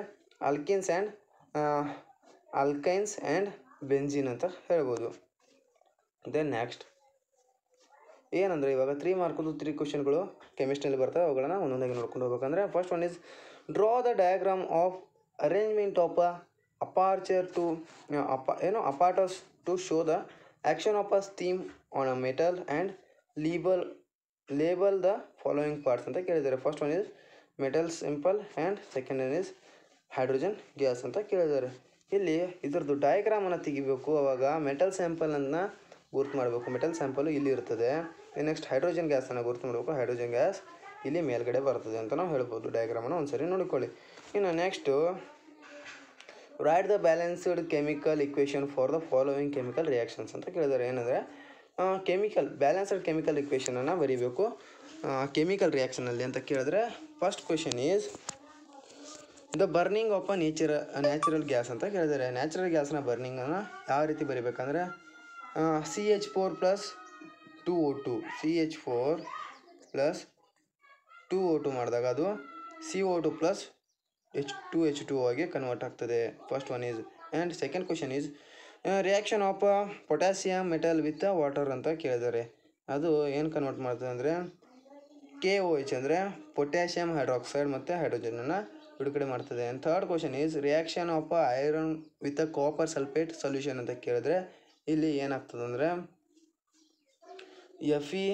ಅಲ್ಕೈನ್ಸ್ ಆ್ಯಂಡ್ ಬೆಂಜಿನ್ ಅಂತ ಹೇಳ್ಬೋದು. ದೆನ್ ನೆಕ್ಸ್ಟ್ ಏನಂದರೆ ಇವಾಗ 3 ಮಾರ್ಕ್ದು 3 ಕ್ವಶನ್ಗಳು ಕೆಮಿಸ್ಟ್ರಿಯಲ್ಲಿ ಬರ್ತವೆ. ಅವುಗಳನ್ನು ಒಂದೊಂದಾಗಿ ನೋಡ್ಕೊಂಡು ಹೋಗ್ಬೇಕಂದ್ರೆ first one is draw the diagram of arrangement of aperture to apparatus to show the action of a steam on a metal and label the following parts ಅಂತ ಕೇಳಿದ್ದಾರೆ. First one is metal simple and second one is hydrogen gas ಅಂತ ಕೇಳಿದ್ದಾರೆ. ಇಲ್ಲಿ ಇದರದ್ದು ಡಯಾಗ್ರಾಮನ್ನು ತೆಗಿಬೇಕು. ಅವಾಗ metal ಸ್ಯಾಂಪಲನ್ನು ಗುರ್ತು ಮಾಡಬೇಕು. ಮೆಟಲ್ ಸ್ಯಾಂಪಲು ಇಲ್ಲಿ ಇರ್ತದೆ. ನೆಕ್ಸ್ಟ್ ಹೈಡ್ರೋಜನ್ ಗ್ಯಾಸನ್ನು ಗುರ್ತು ಮಾಡಬೇಕು. ಹೈಡ್ರೋಜನ್ ಗ್ಯಾಸ್ ಇಲ್ಲಿ ಮೇಲ್ಗಡೆ ಬರ್ತದೆ ಅಂತ ನಾವು ಹೇಳ್ಬೋದು. ಡಯಾಗ್ರಾಮನ್ನು ಒಂದ್ಸರಿ ನೋಡಿಕೊಳ್ಳಿ. ಇನ್ನು next write the balanced chemical equation for the following chemical reactions ಅಂತ ಕೇಳಿದ್ದಾರೆ. ಏನಂದರೆ ಬ್ಯಾಲೆನ್ಸ್ಡ್ ಕೆಮಿಕಲ್ ಇಕ್ವೇಷನನ್ನು ಬರೀಬೇಕು ಕೆಮಿಕಲ್ ರಿಯಾಕ್ಷನಲ್ಲಿ ಅಂತ ಕೇಳಿದ್ರೆ first question is the burning of a natural gas ಅಂತ ಕೇಳಿದ್ದಾರೆ. ನ್ಯಾಚುರಲ್ ಗ್ಯಾಸ್ನ ಬರ್ನಿಂಗನ್ನು ಯಾವ ರೀತಿ ಬರೀಬೇಕಂದ್ರೆ CH4 + 2O2 CH4 + 2O2 ಮಾಡಿದಾಗ ಅದು CO2 ಪ್ಲಸ್ H2H2O ಆಗಿ ಕನ್ವರ್ಟ್ ಆಗ್ತದೆ. First one is. And second question is reaction of potassium metal with water ಅಂತ ಕೇಳಿದ್ದಾರೆ. ಅದು ಏನು ಕನ್ವರ್ಟ್ ಮಾಡ್ತದೆ ಅಂದರೆ KOH ಅಂದರೆ ಪೊಟ್ಯಾಷಿಯಮ್ ಹೈಡ್ರಾಕ್ಸೈಡ್ ಮತ್ತು ಹೈಡ್ರೋಜನನ್ನು ಬಿಡುಗಡೆ ಮಾಡ್ತದೆ. And third question is reaction of iron with copper sulphate solution ಅಂತ ಕೇಳಿದ್ರೆ ಇಲ್ಲಿ ಏನಾಗ್ತದೆ ಅಂದರೆ Fe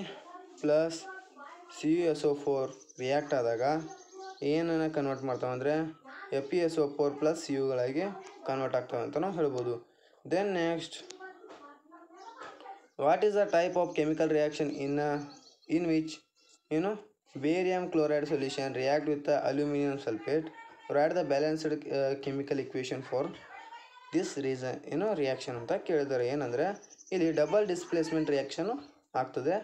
ಪ್ಲಸ್ CuSO4 ರಿಯಾಕ್ಟ್ ಆದಾಗ ಏನನ್ನು ಕನ್ವರ್ಟ್ ಮಾಡ್ತಾವೆ ಅಂದರೆ FeSO4 ಪ್ಲಸ್ Cuಗಳಾಗಿ ಕನ್ವರ್ಟ್ ಆಗ್ತವೆ ಅಂತ ನಾವು ಹೇಳ್ಬೋದು. Then next what is the type of chemical reaction in which barium chloride solution react with aluminium sulphate. Write the balanced chemical equation for this reason reaction ಅಂತ ಕೇಳಿದ್ದಾರೆ. ಏನಂದರೆ ಇಲ್ಲಿ ಡಬಲ್ ಡಿಸ್ಪ್ಲೇಸ್ಮೆಂಟ್ ರಿಯಾಕ್ಷನು ಆಗ್ತದೆ.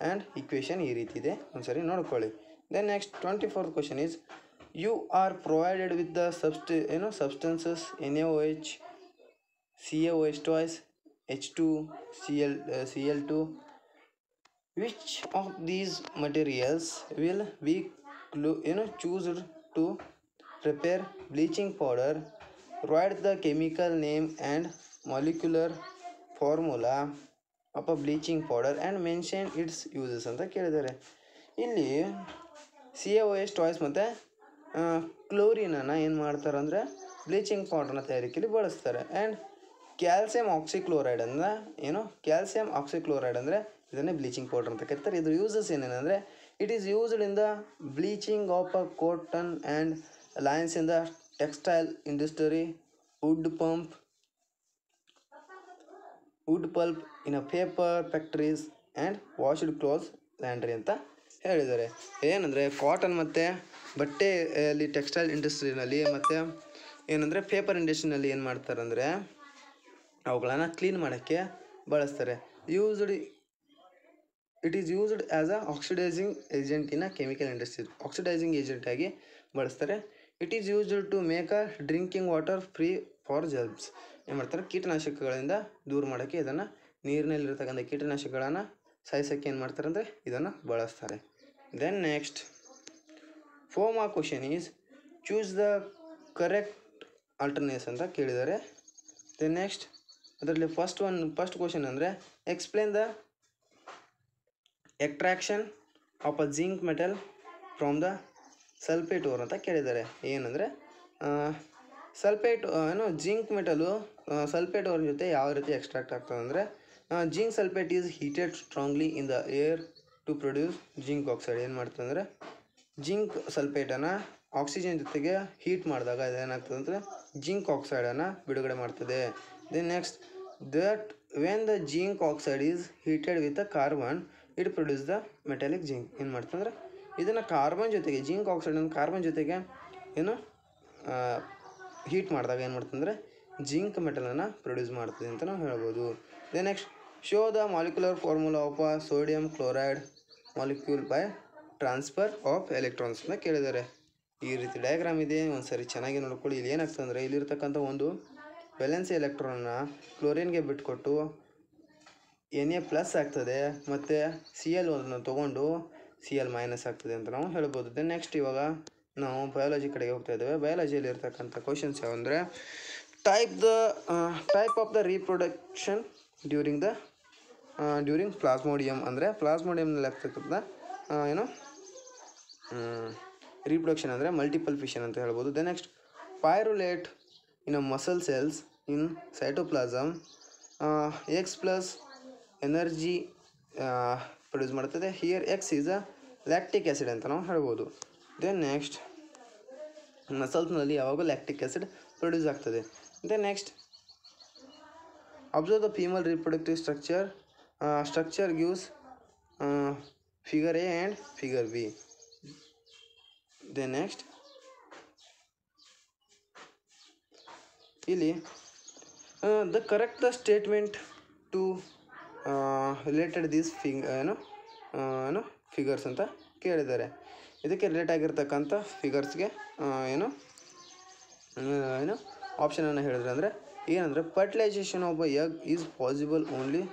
And equation ಈ ರೀತಿ ಇದೆ, ಒಂದ್ಸರಿ ನೋಡ್ಕೊಳ್ಳಿ. Then next 24th question is you are provided with the substances NaOH, CaOH twice, H2, Cl2. Which of these materials will be chosen to prepare bleaching powder? Write the chemical name and molecular formula of a bleaching powder and mention its uses ಅಂತ ಕೇಳಿದ್ದಾರೆ. ಇಲ್ಲಿ CaOH twice ಮತ್ತು ಕ್ಲೋರಿನನ್ನು ಏನು ಮಾಡ್ತಾರೆ ಅಂದರೆ bleaching ಪೌಡರ್ನ ತಯಾರಿಕೆಯಲ್ಲಿ ಬಳಸ್ತಾರೆ. And calcium oxychloride calcium oxychloride ಅಂದರೆ ಇದನ್ನೇ ಬ್ಲೀಚಿಂಗ್ ಪೌಡರ್ ಅಂತ ಕರೀತಾರೆ. ಇದ್ರ ಯೂಸಸ್ ಏನೇನೆಂದರೆ it is used in the bleaching of a cotton and lines in the textile industry, wood pulp in a paper factories and washed clothes laundry ಅಂತ ಹೇಳಿದ್ದಾರೆ. ಏನಂದರೆ cotton ಮತ್ತು ಬಟ್ಟೆಯಲ್ಲಿ ಟೆಕ್ಸ್ಟೈಲ್ ಇಂಡಸ್ಟ್ರಿನಲ್ಲಿ ಮತ್ತು ಏನಂದರೆ ಪೇಪರ್ ಇಂಡಸ್ಟ್ರಿನಲ್ಲಿ ಏನು ಮಾಡ್ತಾರೆ ಅಂದರೆ ಅವುಗಳನ್ನು ಕ್ಲೀನ್ ಮಾಡೋಕ್ಕೆ ಬಳಸ್ತಾರೆ. It is used as a oxidising agent in a chemical industry. Oxidising agent ಆಗಿ ಬಳಸ್ತಾರೆ. It is used to make a drinking water free for germs. ಏನು ಮಾಡ್ತಾರೆ, ಕೀಟನಾಶಕಗಳಿಂದ ದೂರ ಮಾಡೋಕ್ಕೆ ಇದನ್ನು, ನೀರಿನಲ್ಲಿರ್ತಕ್ಕಂಥ ಕೀಟನಾಶಕಗಳನ್ನು ಸಾಯಿಸೋಕ್ಕೆ ಏನು ಮಾಡ್ತಾರೆ ಅಂದರೆ ಇದನ್ನು ಬಳಸ್ತಾರೆ. Then next 4 mark question is choose the correct alternates ಅಂತ ಕೇಳಿದ್ದಾರೆ. ದೆನ್ ನೆಕ್ಸ್ಟ್ ಅದರಲ್ಲಿ ಫಸ್ಟ್ ಕ್ವಶನ್ ಅಂದರೆ explain the extraction of a zinc metal from the sulphate ore ಅಂತ ಕೇಳಿದ್ದಾರೆ. ಏನಂದರೆ ಜಿಂಕ್ ಮೆಟಲು ಸಲ್ಫೇಟ್ ಓರ್ ಜೊತೆ ಯಾವ ರೀತಿ ಎಕ್ಸ್ಟ್ರಾಕ್ಟ್ ಆಗ್ತದೆ ಅಂದರೆ zinc sulphate is heated strongly in the air to produce zinc oxide. ಏನು ಮಾಡ್ತದೆ ಅಂದರೆ ಜಿಂಕ್ ಸಲ್ಫೇಟನ್ನು ಆಕ್ಸಿಜನ್ ಜೊತೆಗೆ ಹೀಟ್ ಮಾಡಿದಾಗ ಅದೇನಾಗ್ತದೆ ಅಂದರೆ ಜಿಂಕ್ ಆಕ್ಸೈಡನ್ನು ಬಿಡುಗಡೆ ಮಾಡ್ತದೆ. Then next that when the zinc oxide is heated with a carbon it produce the metallic zinc. ಏನು ಮಾಡ್ತದೆ ಅಂದರೆ ಇದನ್ನು ಕಾರ್ಬನ್ ಜೊತೆಗೆ, ಜಿಂಕ್ ಆಕ್ಸೈಡನ್ನು ಕಾರ್ಬನ್ ಜೊತೆಗೆ ಹೀಟ್ ಮಾಡಿದಾಗ ಏನು ಮಾಡ್ತದೆ ಅಂದರೆ ಜಿಂಕ್ ಮೆಟಲನ್ನು ಪ್ರೊಡ್ಯೂಸ್ ಮಾಡ್ತದೆ ಅಂತ ನಾವು ಹೇಳ್ಬೋದು. Then next show the molecular formula of a sodium chloride molecule by transfer of electrons ಅಂತ ಕೇಳಿದ್ದಾರೆ. ಈ ರೀತಿ ಡಯಾಗ್ರಾಮ್ ಇದೆ, ಒಂದು ಸರಿ ಚೆನ್ನಾಗಿ ನೋಡ್ಕೊಳ್ಳಿ. ಇಲ್ಲಿ ಏನಾಗ್ತದೆ ಅಂದರೆ ಇಲ್ಲಿರ್ತಕ್ಕಂಥ ಒಂದು ವೇಲೆನ್ಸಿ ಎಲೆಕ್ಟ್ರಾನ್ನ ಕ್ಲೋರಿನ್ಗೆ ಬಿಟ್ಕೊಟ್ಟು Na+ ಆಗ್ತದೆ ಮತ್ತು Cl ಅದನ್ನು ತೊಗೊಂಡು Cl- ಆಗ್ತದೆ ಅಂತ ನಾವು ಹೇಳ್ಬೋದು. ದೆನ್ ನೆಕ್ಸ್ಟ್ ಇವಾಗ ನಾವು ಬಯಾಲಜಿ ಕಡೆಗೆ ಹೋಗ್ತಾ ಇದ್ದೇವೆ. ಬಯಾಲಜಿಯಲ್ಲಿ ಇರ್ತಕ್ಕಂಥ ಕ್ವಶನ್ಸ್ ಯಾವಂದರೆ type of the reproduction during plasmodium. ಅಂದರೆ ಪ್ಲಾಸ್ಮೋಡಿಯಮ್ನಲ್ಲಿ ಆಗ್ತಕ್ಕಂಥ ರೀಪ್ರೊಡಕ್ಷನ್ ಅಂದರೆ ಮಲ್ಟಿಪಲ್ ಫಿಷನ್ ಅಂತ ಹೇಳ್ಬೋದು. Then next pyruvate in a muscle cells in cytoplasm X+ energy produce ಮಾಡ್ತದೆ. Here X is a lactic acid ಅಂತ ನಾವು ಹೇಳ್ಬೋದು. ದೆನ್ ನೆಕ್ಸ್ಟ್ ಮಸಲ್ಸ್ನಲ್ಲಿ ಯಾವಾಗೂ ಲ್ಯಾಕ್ಟಿಕ್ ಆ್ಯಸಿಡ್ ಪ್ರೊಡ್ಯೂಸ್ ಆಗ್ತದೆ. Then next observe the female reproductive structure gives figure A and figure B. Then next ಇಲ್ಲಿ the correct the statement to related these figures ಅಂತ ಕೇಳಿದ್ದಾರೆ. ಇದಕ್ಕೆ ರಿಲೇಟ್ ಆಗಿರ್ತಕ್ಕಂಥ ಫಿಗರ್ಸ್ಗೆ ಆಪ್ಷನನ್ನು ಹೇಳಿದ್ರೆ ಅಂದರೆ ಏನಂದರೆ fertilization of a egg is possible only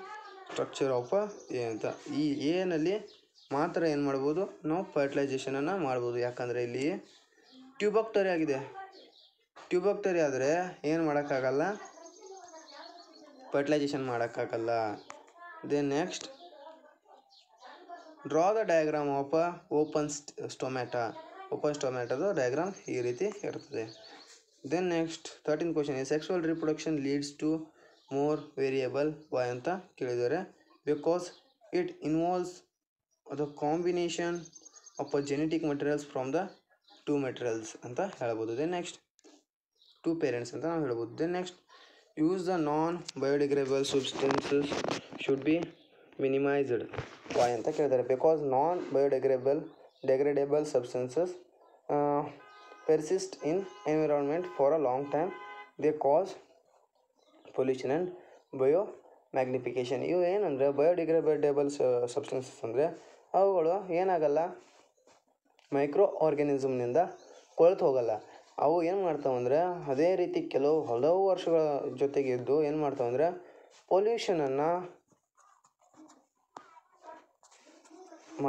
structure of A ಅಂತ. ಈ ಎನಲ್ಲಿ ಮಾತ್ರ ಏನು ಮಾಡ್ಬೋದು, ನಾವು ಫರ್ಟಿಲೈಸೇಷನನ್ನು ಮಾಡ್ಬೋದು. ಯಾಕಂದರೆ ಇಲ್ಲಿ ಟ್ಯೂಬಾಕ್ಟರಿ ಆಗಿದೆ. ಟ್ಯೂಬಾಕ್ಟರಿ ಆದರೆ ಏನು ಮಾಡೋಕ್ಕಾಗಲ್ಲ, ಫರ್ಟಿಲೈಸೇಷನ್ ಮಾಡೋಕ್ಕಾಗಲ್ಲ. Then next, draw the diagram of open stomata. Open ಸ್ಟೊಮ್ಯಾಟೋದು ಡಯಾಗ್ರಾಮ್ ಈ ರೀತಿ ಇರ್ತದೆ. Then next 13th question, sexual reproduction leads to more variable why ಅಂತ ಕೇಳಿದ್ದಾರೆ. Because it involves the combination of genetic materials from the two materials ಅಂತ ಹೇಳ್ಬೋದು. Then next, two parents ಅಂತ ನಾವು ಹೇಳ್ಬೋದು. Then next, use the non biodegradable substances should be minimised why ಅಂತ ಕೇಳಿದ್ದಾರೆ. Because non biodegradable substances persist in environment for a long time. They cause pollution and biomagnification. ಇವು ಏನಂದರೆ biodegradable substances ಅಂದರೆ ಅವುಗಳು ಏನಾಗಲ್ಲ, ಮೈಕ್ರೋ ಆರ್ಗ್ಯಾನಿಸಮ್ನಿಂದ ಕೊಳ್ತು ಹೋಗಲ್ಲ. ಅವು ಏನು ಮಾಡ್ತಾವಂದರೆ ಅದೇ ರೀತಿ ಹಲವು ವರ್ಷಗಳ ಜೊತೆಗಿದ್ದು ಏನು ಮಾಡ್ತಾವಂದರೆ ಪೊಲ್ಯೂಷನನ್ನು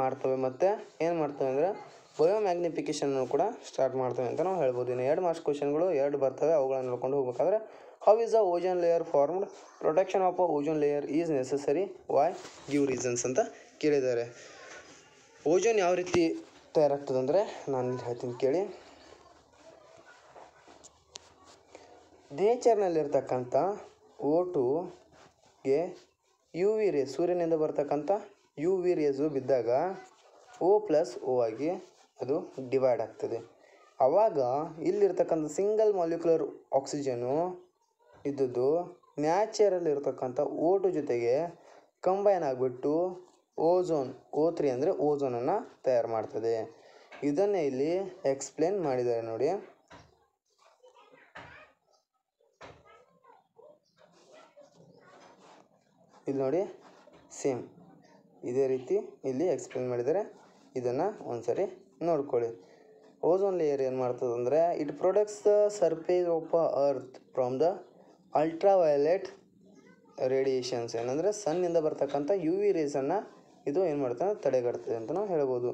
ಮಾಡ್ತವೆ. ಮತ್ತು ಏನು ಮಾಡ್ತವೆ ಅಂದರೆ ಬಯೋಮ್ಯಾಗ್ನಿಫಿಕೇಷನ್ನು ಕೂಡ ಸ್ಟಾರ್ಟ್ ಮಾಡ್ತವೆ ಅಂತ ನಾವು ಹೇಳ್ಬೋದು. ಇನ್ನು 2 ಮಾರ್ಕ್ಸ್ ಕ್ವಶನ್ಗಳು 2 ಬರ್ತವೆ, ಅವುಗಳನ್ನು ನೋಡ್ಕೊಂಡು ಹೋಗ್ಬೇಕಾದ್ರೆ, how is the ozone layer formed, protection of ozone layer is necessary, why, give reasons ಅಂತ ಕೇಳಿದ್ದಾರೆ. ಓಜೋನ್ ಯಾವ ರೀತಿ ತಯಾರಾಗ್ತದೆ ಅಂದರೆ ನಾನು ಹೇಳ್ತೀನಿ ಕೇಳಿ. ನೇಚರ್ನಲ್ಲಿರ್ತಕ್ಕಂಥ O2ಗೆ UV ರೇಸ್, ಸೂರ್ಯನಿಂದ ಬರ್ತಕ್ಕಂಥ UV ರೇಸು ಬಿದ್ದಾಗ O+O ಆಗಿ ಅದು ಡಿವೈಡ್ ಆಗ್ತದೆ. ಆವಾಗ ಇಲ್ಲಿರ್ತಕ್ಕಂಥ ಸಿಂಗಲ್ ಮಾಲಿಕ್ಯುಲರ್ ಆಕ್ಸಿಜನು ಇದ್ದದ್ದು ನ್ಯಾಚುರಲ್ ಇರ್ತಕ್ಕಂಥ O2 ಜೊತೆಗೆ ಕಂಬೈನ್ ಆಗಿಬಿಟ್ಟು ಓಝೋನ್, O3 ಅಂದರೆ ಓಝೋನನ್ನು ತಯಾರು ಮಾಡ್ತದೆ. ಇದನ್ನೇ ಇಲ್ಲಿ ಎಕ್ಸ್ಪ್ಲೇನ್ ಮಾಡಿದ್ದಾರೆ ನೋಡಿ. ಇಲ್ಲಿ ನೋಡಿ, ಸೇಮ್ ಇದೇ ರೀತಿ ಇಲ್ಲಿ ಎಕ್ಸ್ಪ್ಲೇನ್ ಮಾಡಿದ್ದಾರೆ. ಇದನ್ನು ಒಂದ್ಸರಿ ನೋಡ್ಕೊಳ್ಳಿ. ಓಝೋನ್ ಲೇಯರ್ ಏನು ಮಾಡ್ತದೆ ಅಂದರೆ, it protects the surface of earth from the ultraviolet radiations. ಏನಂದರೆ ಸನ್ನಿಂದ ಬರ್ತಕ್ಕಂಥ UV ರೇಸನ್ನು ಇದು ಏನು ಮಾಡ್ತದೆ, ತಡೆಗಟ್ತದೆ ಅಂತ ನಾವು ಹೇಳ್ಬೋದು.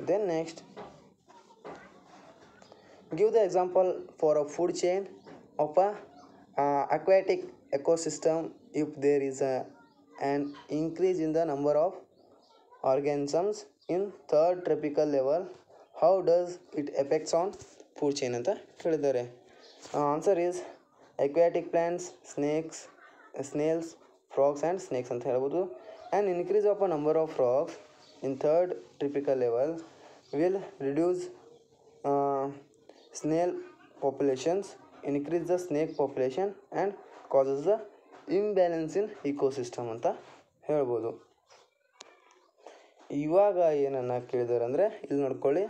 Then next, give the example for a food chain of a aquatic ecosystem. If there is an increase in the number of organisms in third tropical level, how does it affects on food chain ಅಂತ ಕೇಳಿದ್ದಾರೆ. Answer is aquatic plants, snails, frogs and snakes ಅಂತ ಹೇಳ್ಬೋದು. An increase of a number of frogs in third tropical level will reduce snail populations, increase the snake population and causes the imbalance in ecosystem ಅಂತ ಹೇಳ್ಬೋದು. ಇವಾಗ ಏನನ್ನ ಕೇಳಿದ್ದಾರೆ ಅಂದರೆ, ಇಲ್ಲಿ ನೋಡ್ಕೊಳ್ಳಿ,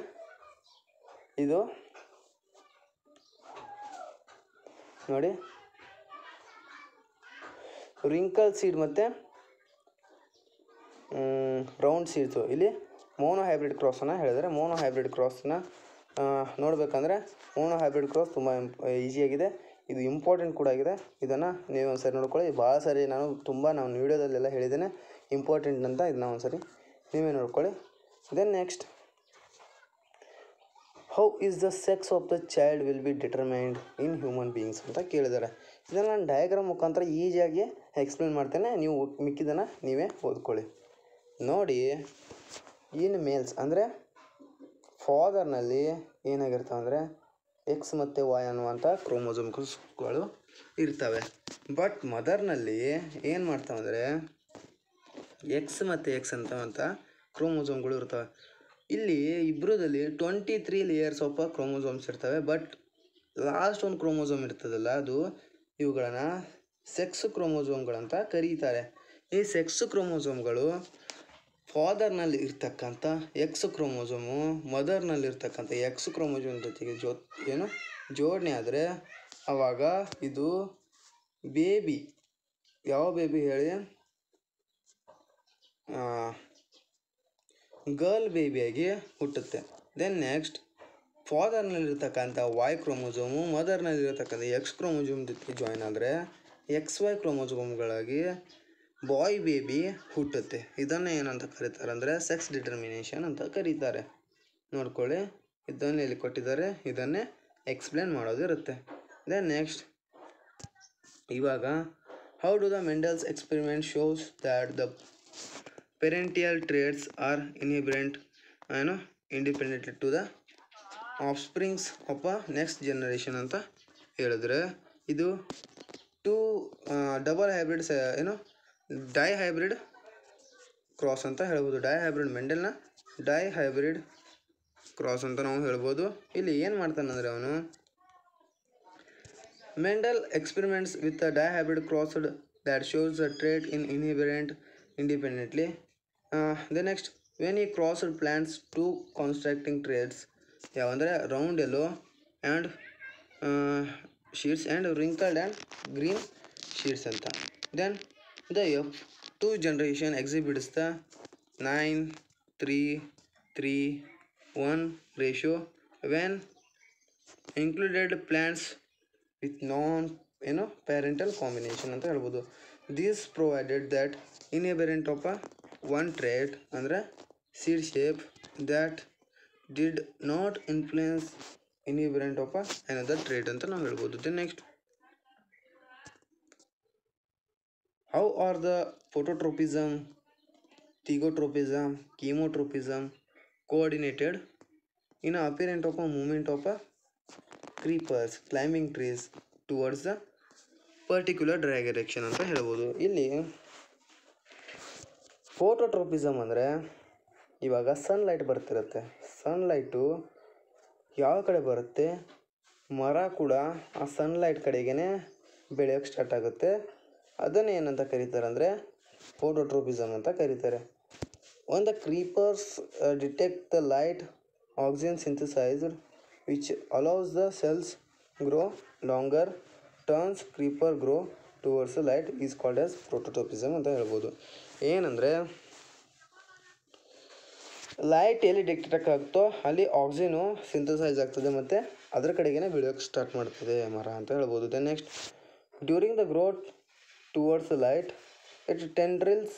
ಇದು ನೋಡಿ ರಿಂಕಲ್ ಸೀಡ್ ಮತ್ತು ರೌಂಡ್ ಸೀಡ್ಸು. ಇಲ್ಲಿ ಮೋನೋ ಹೈಬ್ರಿಡ್ ಕ್ರಾಸನ್ನು ಹೇಳಿದರೆ, ಮೋನೋ ಹೈಬ್ರಿಡ್ ಕ್ರಾಸನ್ನ ನೋಡಬೇಕಂದ್ರೆ ಮೋನೋ ಹೈಬ್ರಿಡ್ ಕ್ರಾಸ್ ತುಂಬ ಈಸಿಯಾಗಿದೆ. ಇದು ಇಂಪಾರ್ಟೆಂಟ್ ಕೂಡ ಆಗಿದೆ. ಇದನ್ನು ನೀವು ಒಂದು ಸರಿ ನೋಡ್ಕೊಳ್ಳಿ. ಭಾಳ ಸರಿ ನಾನು ವೀಡಿಯೋದಲ್ಲೆಲ್ಲ ಹೇಳಿದ್ದೇನೆ ಇಂಪಾರ್ಟೆಂಟ್ ಅಂತ. ಇದನ್ನ ಒಂದು ಸರಿ ನೀವೇ ನೋಡ್ಕೊಳ್ಳಿ. Then next, how is the sex of the child will be determined in human beings ಅಂತ ಕೇಳಿದ್ದಾರೆ. ಇದನ್ನು ನಾನು ಡಯಾಗ್ರಾಮ್ ಮುಖಾಂತರ ಈಸಿಯಾಗಿ ಎಕ್ಸ್ಪ್ಲೇನ್ ಮಾಡ್ತೇನೆ, ನೀವು ಮಿಕ್ಕಿದ್ದನ್ನು ನೀವೇ ಓದ್ಕೊಳ್ಳಿ. ನೋಡಿ, ಇನ್ ಮೇಲ್ಸ್ ಅಂದರೆ ಫಾದರ್ನಲ್ಲಿ ಏನಾಗಿರ್ತವೆ ಅಂದರೆ X ಮತ್ತು Y ಅನ್ನುವಂಥ ಕ್ರೋಮೋಸೋಮ್ಗಳು ಇರ್ತವೆ. ಬಟ್ ಮದರ್ನಲ್ಲಿ ಏನು ಮಾಡ್ತಾವೆ ಅಂದರೆ X ಮತ್ತು X ಅಂತ ಕ್ರೋಮೋಸೋಮ್ಗಳು ಇರ್ತವೆ. ಇಲ್ಲಿ ಇಬ್ಬರದಲ್ಲಿ 23 ಲೇಯರ್ಸ್ ಆಫ್ ಕ್ರೋಮೋಸೋಮ್ಸ್ ಇರ್ತವೆ. ಬಟ್ ಲಾಸ್ಟ್ ಒಂದು ಕ್ರೋಮೋಸೋಮ್ ಇರ್ತದಲ್ಲ, ಅದು ಇವುಗಳನ್ನು ಸೆಕ್ಸ್ ಕ್ರೋಮೋಸೋಮ್ಗಳಂತ ಕರೀತಾರೆ. ಈ ಸೆಕ್ಸ್ ಕ್ರೋಮೋಸೋಮ್ಗಳು ಫಾದರ್ನಲ್ಲಿ ಇರ್ತಕ್ಕಂಥ X ಕ್ರೋಮೋಸೋಮು ಮದರ್ನಲ್ಲಿರ್ತಕ್ಕಂಥ X ಕ್ರೋಮೋಸೋಮ್ ಜೊತೆಗೆ ಜೋಡಣೆ ಆದರೆ ಆವಾಗ ಇದು ಬೇಬಿ, ಯಾವ ಬೇಬಿ ಹೇಳಿ, ಗರ್ಲ್ ಬೇಬಿಯಾಗಿ ಹುಟ್ಟುತ್ತೆ. ದೆನ್ ನೆಕ್ಸ್ಟ್, ಫಾದರ್ನಲ್ಲಿರ್ತಕ್ಕಂಥ Y ಕ್ರೋಮೋಸೋಮು ಮದರ್ನಲ್ಲಿರ್ತಕ್ಕಂಥ X ಕ್ರೋಮೋಸೋಮ್ ಜೊತೆಗೆ ಜಾಯಿನ್ ಆದರೆ XY ಕ್ರೋಮೋಸೋಮ್ಗಳಾಗಿ ಬಾಯ್ ಬೇಬಿ ಹುಟ್ಟುತ್ತೆ. ಇದನ್ನು ಏನಂತ ಕರೀತಾರೆ ಅಂದರೆ ಸೆಕ್ಸ್ ಡಿಟರ್ಮಿನೇಷನ್ ಅಂತ ಕರೀತಾರೆ. ನೋಡ್ಕೊಳ್ಳಿ, ಇದನ್ನು ಇಲ್ಲಿ ಕೊಟ್ಟಿದ್ದಾರೆ, ಇದನ್ನೇ ಎಕ್ಸ್ಪ್ಲೇನ್ ಮಾಡೋದಿರುತ್ತೆ. ದೆನ್ ನೆಕ್ಸ್ಟ್, ಇವಾಗ how do the Mendel's experiment shows that the parental traits are inherited independently to the offsprings of a next generation ಅಂತ ಹೇಳಿದ್ರೆ, ಇದು two double hybrids dihybrid cross ಅಂತ ಹೇಳ್ಬೋದು. ಡೈ ಹೈಬ್ರಿಡ್ ಮೆಂಡಲ್ನ dihybrid cross ಅಂತ ನಾವು ಹೇಳ್ಬೋದು. ಇಲ್ಲಿ ಏನು ಮಾಡ್ತಾನಂದರೆ ಅವನು Mendel experiments with a dihybrid crossed that shows the trait in inherited independently. The next, when he crossed plants to constructing traits ಯಾವಂದರೆ round yellow and seeds and wrinkled and green seeds ಅಂತ. Then the F2 generation exhibits the 9:3:3:1 ratio when included plants with parental combination ಅಂತ ಹೇಳ್ಬೋದು. This provided that inherent of a one trait ಅಂದರೆ seed shape that did not influence inherent of another trait ಅಂತ ನಾವು ಹೇಳ್ಬೋದು. Then next, how are the phototropism, thegotropism, chemotropism coordinated in a apparent of a movement of a creepers climbing trees towards the particular direction ಅಂತ ಹೇಳ್ಬೋದು. ಇಲ್ಲಿ ಫೋಟೋಟ್ರೋಪಿಸಮ್ ಅಂದರೆ ಇವಾಗ sunlight ಬರ್ತಿರುತ್ತೆ. Sunlight ಯಾವ ಕಡೆ ಬರುತ್ತೆ, ಮರ ಕೂಡ ಆ ಸನ್ಲೈಟ್ ಕಡೆಗೇ ಬೆಳೆಯೋಕ್ಕೆ ಸ್ಟಾರ್ಟ್ ಆಗುತ್ತೆ. ಅದನ್ನು ಏನಂತ ಕರೀತಾರೆ ಅಂದರೆ ಫೋಟೋಟ್ರೋಪಿಸಮ್ ಅಂತ ಕರೀತಾರೆ. When the creepers detect the light, oxygen synthesized, which allows the cells grow longer, turns creeper grow towards the light is called as phototropism ಅಂತ ಹೇಳ್ಬೋದು. ಏನಂದರೆ ಲೈಟ್ ಎಲ್ಲಿ ಡಿಟೆಕ್ಟ್ ಆಗುತ್ತೋ ಅಲ್ಲಿ ಆಕ್ಸಿಜನು ಸಿಂಥಸೈಸ್ ಆಗ್ತದೆ ಮತ್ತು ಅದರ ಕಡೆಗೇ ಬೆಳೆಯೋಕ್ಕೆ ಸ್ಟಾರ್ಟ್ ಮಾಡ್ತದೆ ಮರ ಅಂತ ಹೇಳ್ಬೋದು. Then next, during the growth towards the light, its tendrils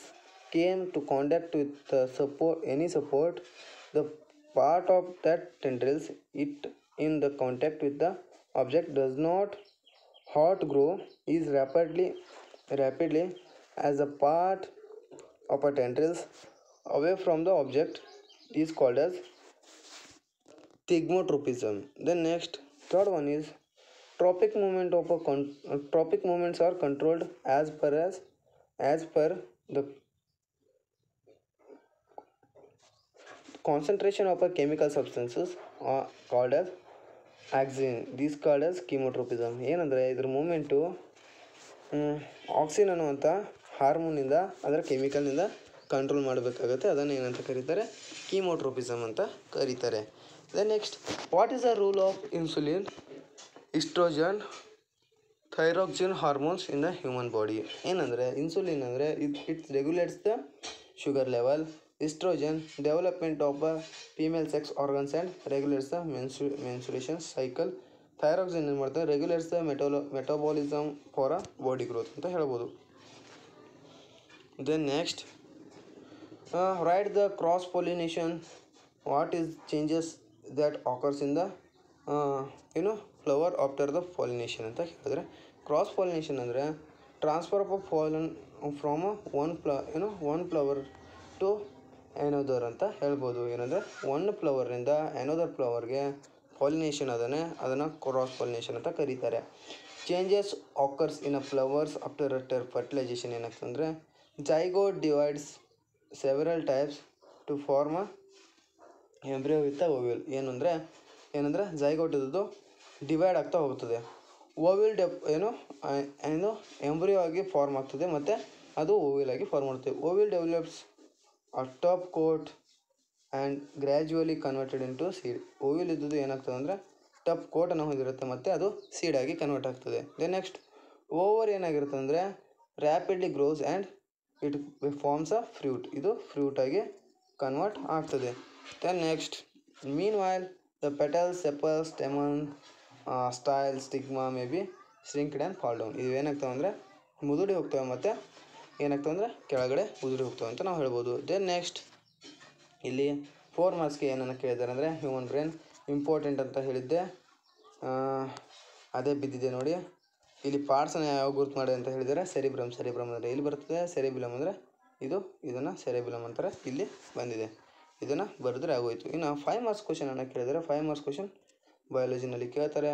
came to contact with any support. The part of that tendrils it in the contact with the object does not outgrow is rapidly as a part of a tendrils away from the object is called as thigmotropism. Then next, third one is tropic movements are controlled as per the concentration of a chemical substances called as auxin. This called as chemotropism. ಏನಂದರೆ ಇದ್ರ moment auxin ಅನ್ನುವಂಥ ಹಾರ್ಮೋನಿಂದ ಅದರ ಕೆಮಿಕಲ್ನಿಂದ control ಮಾಡಬೇಕಾಗುತ್ತೆ. ಅದನ್ನು ಏನಂತ ಕರೀತಾರೆ, chemotropism ಅಂತ ಕರೀತಾರೆ. Then next, what is the role of insulin, oestrogen, thyroxine hormones in the human body? ಏನಂದರೆ ಇನ್ಸುಲಿನ್ ಅಂದರೆ it regulates the sugar level. Oestrogen development of the female sex organs and regulates the menstruation cycle. Thyroxine ಏನು ಮಾಡ್ತಾರೆ, regulates the metabolism for a body growth ಅಂತ ಹೇಳ್ಬೋದು. Then next, write the cross pollination. What is changes that occurs in the flower after the pollination ಅಂತ ಹೇಳಿದ್ರೆ, cross pollination ಅಂದರೆ transfer of pollen from one flower to another ಅಂತ ಹೇಳ್ಬೋದು. ಏನಂದರೆ one ಫ್ಲವರಿಂದ another ಫ್ಲವರ್ಗೆ ಪಾಲಿನೇಷನ್ ಅದನ್ನು ಕ್ರಾಸ್ ಪಾಲಿನೇಷನ್ ಅಂತ ಕರೀತಾರೆ. Changes occurs in a flowers after fertilisation ಏನಾಗ್ತಂದರೆ, zygote divides several types to form a embryo with ovule. ಏನಂದರೆ ಜೈಗೋಟ್ ಇದ್ದು ಡಿವೈಡ್ ಆಗ್ತಾ ಹೋಗ್ತದೆ. ಓವ್ಯೂಲ್ ಎಂಬ್ರಿಯೋ ಆಗಿ ಫಾರ್ಮ್ ಆಗ್ತದೆ ಮತ್ತು ಅದು ಓವ್ಯೂಲ್ ಆಗಿ ಫಾರ್ಮ್ ಮಾಡ್ತದೆ. Ovule develops a top coat and gradually converted into seed. Ovule ಇದ್ದದ್ದು ಏನಾಗ್ತದೆ ಅಂದರೆ ಟಾಪ್ ಕೋಟನ್ನು ಹೊಂದಿರುತ್ತೆ ಮತ್ತು ಅದು ಸೀಡಾಗಿ ಕನ್ವರ್ಟ್ ಆಗ್ತದೆ. ದೆನ್ ನೆಕ್ಸ್ಟ್, ಓವರ್ ಏನಾಗಿರುತ್ತೆ ಅಂದರೆ rapidly grows and it forms a fruit. ಇದು ಫ್ರೂಟಾಗಿ ಕನ್ವರ್ಟ್ ಆಗ್ತದೆ. Then next, meanwhile the petals, sepals, stamen, style, stigma may be shrinked and fall down. ಇವೇನಾಗ್ತವೆ ಅಂದರೆ ಮುದುಡಿ ಹೋಗ್ತವೆ ಮತ್ತು ಏನಾಗ್ತವೆ ಅಂದರೆ ಕೆಳಗಡೆ ಉದುರಿ ಹೋಗ್ತವೆ ಅಂತ ನಾವು ಹೇಳ್ಬೋದು. ದೆನ್ ನೆಕ್ಸ್ಟ್ ಇಲ್ಲಿ 4 ಮಾರ್ಕ್ಸ್ಗೆ ಏನನ್ನು ಕೇಳಿದ್ದಾರೆ ಅಂದರೆ ಹ್ಯೂಮನ್ ಬ್ರೈನ್ ಇಂಪಾರ್ಟೆಂಟ್ ಅಂತ ಹೇಳಿದ್ದೆ, ಅದೇ ಬಿದ್ದಿದೆ ನೋಡಿ. ಇಲ್ಲಿ ಪಾರ್ಟ್ಸನ್ನು ಯಾವ ಗುರುತು ಮಾಡಿದೆ ಅಂತ ಹೇಳಿದರೆ ಸೆರಿಬ್ರಮ್ ಅಂದರೆ ಇಲ್ಲಿ ಬರ್ತದೆ, ಸೆರಿಬ್ರಮ್ ಅಂದರೆ ಇದನ್ನು ಸೆರಿಬ್ರಮ್ ಅಂತಾರೆ, ಇಲ್ಲಿ ಬಂದಿದೆ. ಇದನ್ನು ಬರೆದ್ರೆ ಆಗೋಯ್ತು. ಇನ್ನು 5 ಮಾರ್ಕ್ಸ್ ಕ್ವಶನನ್ನು ಕೇಳಿದರೆ 5 ಮಾರ್ಕ್ಸ್ ಕ್ವಶನ್ ಬಯಾಲಜಿನಲ್ಲಿ ಕೇಳ್ತಾರೆ.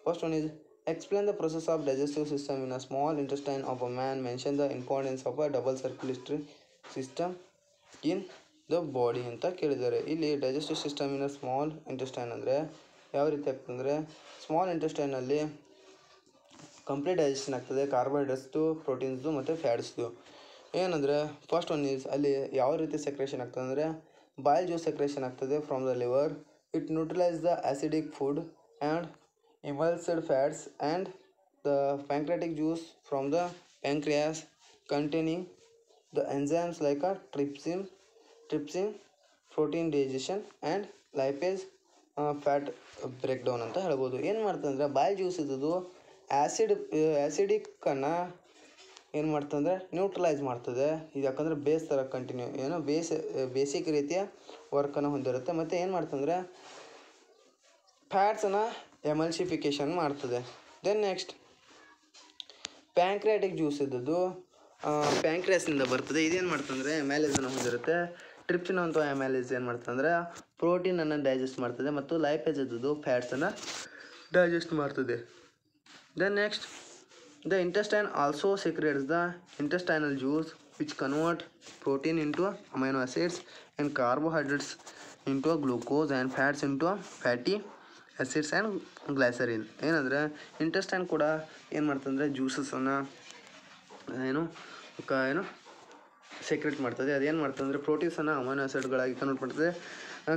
First one is explain the process of digestive system in a small intestine of a man, mention the importance of a double circulatory system in the body ಅಂತ ಕೇಳಿದ್ದಾರೆ. ಇಲ್ಲಿ digestive system in a small intestine ಅಂದರೆ ಯಾವ ರೀತಿ ಆಗ್ತದೆ, small ಇಂಟೆಸ್ಟೈನಲ್ಲಿ complete digestion ಆಗ್ತದೆ, ಕಾರ್ಬೋಹೈಡ್ರೇಟ್ಸ್ದು, ಪ್ರೋಟೀನ್ಸ್ದು ಮತ್ತು ಫ್ಯಾಟ್ಸ್ದು. ಏನಂದರೆ ಫಸ್ಟ್ ಒನ್ ಈಸ್ ಅಲ್ಲಿ ಯಾವ ರೀತಿ ಸೆಕ್ರೇಷನ್ ಆಗ್ತದೆ ಅಂದರೆ ಬಾಯಿಲ್ ಜ್ಯೂಸ್ ಸೆಕ್ರೇಷನ್ ಆಗ್ತದೆ from the liver. It neutralise the acidic food and emulsed fats and the pancreatic juice from the pancreas containing the enzymes like a trypsin, protein digestion and lipase fat breakdown ಅಂತ ಹೇಳ್ಬೋದು. ಏನು ಮಾಡ್ತದೆ ಅಂದರೆ boil juice ಇದ್ದದ್ದು ಆ್ಯಸಿಡಿಕ್ಕನ್ನು ಏನು ಮಾಡ್ತಂದರೆ neutralise ಮಾಡ್ತದೆ. ಇದು ಯಾಕಂದರೆ ಬೇಸ್ ಥರ ಕಂಟಿನ್ಯೂ ಬೇಸಿಕ್ ರೀತಿಯ ವರ್ಕನ್ನು ಹೊಂದಿರುತ್ತೆ. ಮತ್ತು ಏನು ಮಾಡ್ತಂದರೆ ಫ್ಯಾಟ್ಸನ್ನು ಎಮಲ್ಸಿಫಿಕೇಷನ್ ಮಾಡ್ತದೆ. ದೆನ್ ನೆಕ್ಸ್ಟ್ ಪ್ಯಾಂಕ್ರಿಯಾಟಿಕ್ ಜ್ಯೂಸ್ ಇದ್ದದ್ದು ಪ್ಯಾಂಕ್ರಿಯಾಸ್ನಿಂದ ಬರ್ತದೆ. ಇದೇನು ಮಾಡ್ತಂದರೆ ಎಮ್ಯಾಲೇಸನ್ನು ಹೊಂದಿರುತ್ತೆ. ಟ್ರಿಪ್ಸಿನ್ ಅಂತ ಎಮ್ಯಾಲೇಸ್ ಏನು ಮಾಡ್ತಂದರೆ ಪ್ರೋಟೀನನ್ನು ಡೈಜೆಸ್ಟ್ ಮಾಡ್ತದೆ ಮತ್ತು ಲೈಪೇಸ್ ಇದ್ದದ್ದು ಫ್ಯಾಟ್ಸನ್ನು ಡೈಜೆಸ್ಟ್ ಮಾಡ್ತದೆ. Then next the intestine also secretes the intestinal juice which convert protein into amino acids and carbohydrates into glucose and fats into fatty acids and glycerin. ಏನಂದರೆ ಇಂಟೆಸ್ಟೈನ್ ಕೂಡ ಏನು ಮಾಡ್ತಂದರೆ ಜ್ಯೂಸಸನ್ನು ಏನು ಸೆಕ್ರೆಟ್ ಮಾಡ್ತದೆ. ಅದೇನು ಮಾಡ್ತಂದರೆ ಪ್ರೋಟೀನ್ಸನ್ನು ಅಮೈನೋ ಆಸಿಡ್ಗಳಾಗಿ ಕನ್ವರ್ಟ್ ಮಾಡ್ತದೆ,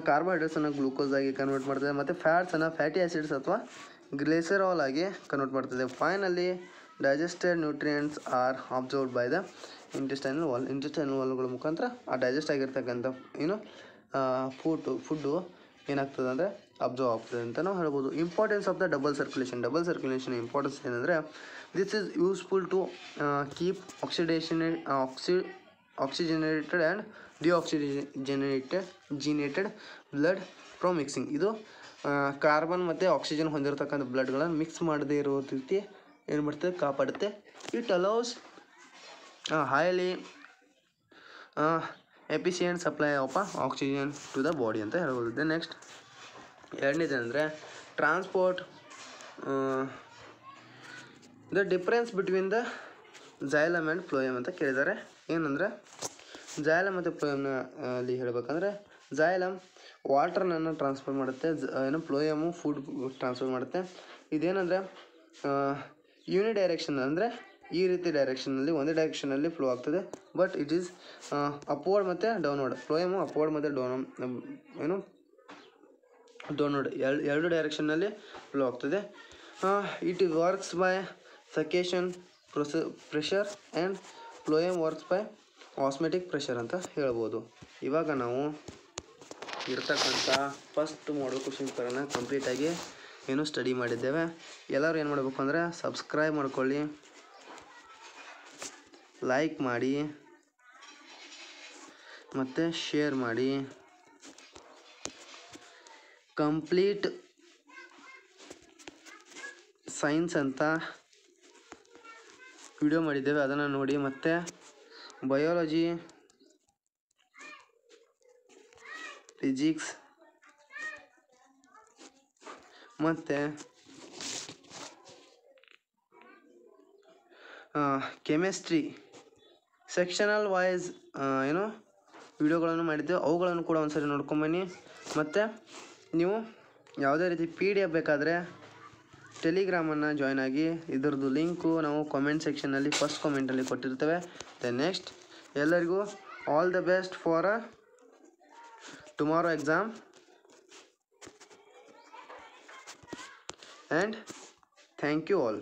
ಕಾರ್ಬೋಹೈಡ್ರೇಟ್ಸನ್ನು glucose ಆಗಿ convert ಮಾಡ್ತದೆ ಮತ್ತು ಫ್ಯಾಟ್ಸನ್ನು ಫ್ಯಾಟಿ ಆಸಿಡ್ಸ್ ಅಥವಾ ಗ್ಲಿಸರಾಲ್ ಆಗಿ ಕನ್ವರ್ಟ್ ಮಾಡ್ತದೆ. Finally digested nutrients are absorbed by the intestinal ವಾಲ್ಗಳ ಮುಖಾಂತರ ಆ ಡೈಜೆಸ್ಟ್ ಆಗಿರ್ತಕ್ಕಂಥ ಫುಡ್ಡು ಏನಾಗ್ತದೆ ಅಂದರೆ ಅಬ್ಸರ್ವ್ ಆಗ್ತದೆ ಅಂತ ನಾವು ಹೇಳ್ಬೋದು. Importance of the double circulation importance ಏನಂದರೆ this is useful to keep oxygenated and deoxygenated blood from mixing. ಇದು ಕಾರ್ಬನ್ ಮತ್ತು ಆಕ್ಸಿಜನ್ ಹೊಂದಿರತಕ್ಕಂಥ ಬ್ಲಡ್ಗಳನ್ನು ಮಿಕ್ಸ್ ಮಾಡದೇ ಇರೋ ರೀತಿ ಏನು ಮಾಡ್ತದೆ, ಕಾಪಾಡುತ್ತೆ. It allows highly efficient supply of oxygen to the body ಅಂತ ಹೇಳ್ಬೋದು. ದೆನ್ ನೆಕ್ಸ್ಟ್ ಎರಡನೇದಂದರೆ transport the difference between the xylem and phloem ಅಂತ ಕೇಳಿದ್ದಾರೆ. ಏನಂದರೆ ಝೈಲಮ್ ಮತ್ತು ಫ್ಲೋಯಮ್ನ ಅಲ್ಲಿ ಹೇಳಬೇಕಂದ್ರೆ ಝೈಲಮ್ ವಾಟರ್ನನ್ನು ಟ್ರಾನ್ಸ್ಫರ್ ಮಾಡುತ್ತೆ, ಫ್ಲೋಯಮು ಫುಡ್ ಟ್ರಾನ್ಸ್ಫರ್ ಮಾಡುತ್ತೆ. ಇದೇನಂದರೆ ಯೂನಿಡೈರೆಕ್ಷನ್ ಅಂದರೆ ಈ ರೀತಿ ಡೈರೆಕ್ಷನಲ್ಲಿ ಒಂದೇ ಡೈರೆಕ್ಷನಲ್ಲಿ ಫ್ಲೋ ಆಗ್ತದೆ. ಬಟ್ ಇಟ್ ಈಸ್ ಅಪ್ವರ್ಡ್ ಮತ್ತು ಡೌನ್ವರ್ಡ್. ಫ್ಲೋಯಮು ಅಪ್ವರ್ಡ್ ಮತ್ತು ಡೌನ್ವರ್ಡ್ ಎರಡು ಡೈರೆಕ್ಷನ್ನಲ್ಲಿ ಫ್ಲೋ ಆಗ್ತದೆ. It works by suction pressure and phloem works by osmotic pressure ಅಂತ ಹೇಳ್ಬೋದು. ಇವಾಗ ನಾವು ಇರ್ತಕ್ಕಂಥ ಫಸ್ಟ್ ಮಾಡಲ್ ಕ್ವಶನ್ ಪೇಪರನ್ನು ಕಂಪ್ಲೀಟಾಗಿ ಸ್ಟಡಿ ಮಾಡಿದ್ದೇವೆ. ಎಲ್ಲರೂ ಏನು ಮಾಡಬೇಕು ಅಂದರೆ ಸಬ್ಸ್ಕ್ರೈಬ್ ಮಾಡ್ಕೊಳ್ಳಿ, ಲೈಕ್ ಮಾಡಿ ಮತ್ತು ಶೇರ್ ಮಾಡಿ. ಕಂಪ್ಲೀಟ್ ಸೈನ್ಸ್ ಅಂತ ವಿಡಿಯೋ ಮಾಡಿದ್ದೇವೆ, ಅದನ್ನು ನೋಡಿ. ಮತ್ತು ಬಯಾಲಜಿ, ಫಿಸಿಕ್ಸ್ ಮತ್ತು ಕೆಮಿಸ್ಟ್ರಿ ಸೆಕ್ಷನಲ್ ವೈಸ್ ವಿಡಿಯೋಗಳನ್ನು ಮಾಡಿದ್ದೇವೆ. ಅವುಗಳನ್ನು ಕೂಡ ಒಂದ್ಸರಿ ನೋಡ್ಕೊಂಬನ್ನಿ. ಮತ್ತು ನೀವು ಯಾವುದೇ ರೀತಿ PDF ಬೇಕಾದರೆ ಟೆಲಿಗ್ರಾಮನ್ನು ಜಾಯ್ನ್ ಆಗಿ. ಇದರದ್ದು ಲಿಂಕು ನಾವು ಕಾಮೆಂಟ್ ಸೆಕ್ಷನ್ನಲ್ಲಿ ಫಸ್ಟ್ ಕಾಮೆಂಟಲ್ಲಿ ಕೊಟ್ಟಿರ್ತೇವೆ. ದೆನ್ ನೆಕ್ಸ್ಟ್ ಎಲ್ಲರಿಗೂ all the best for tomorrow exam and thank you all.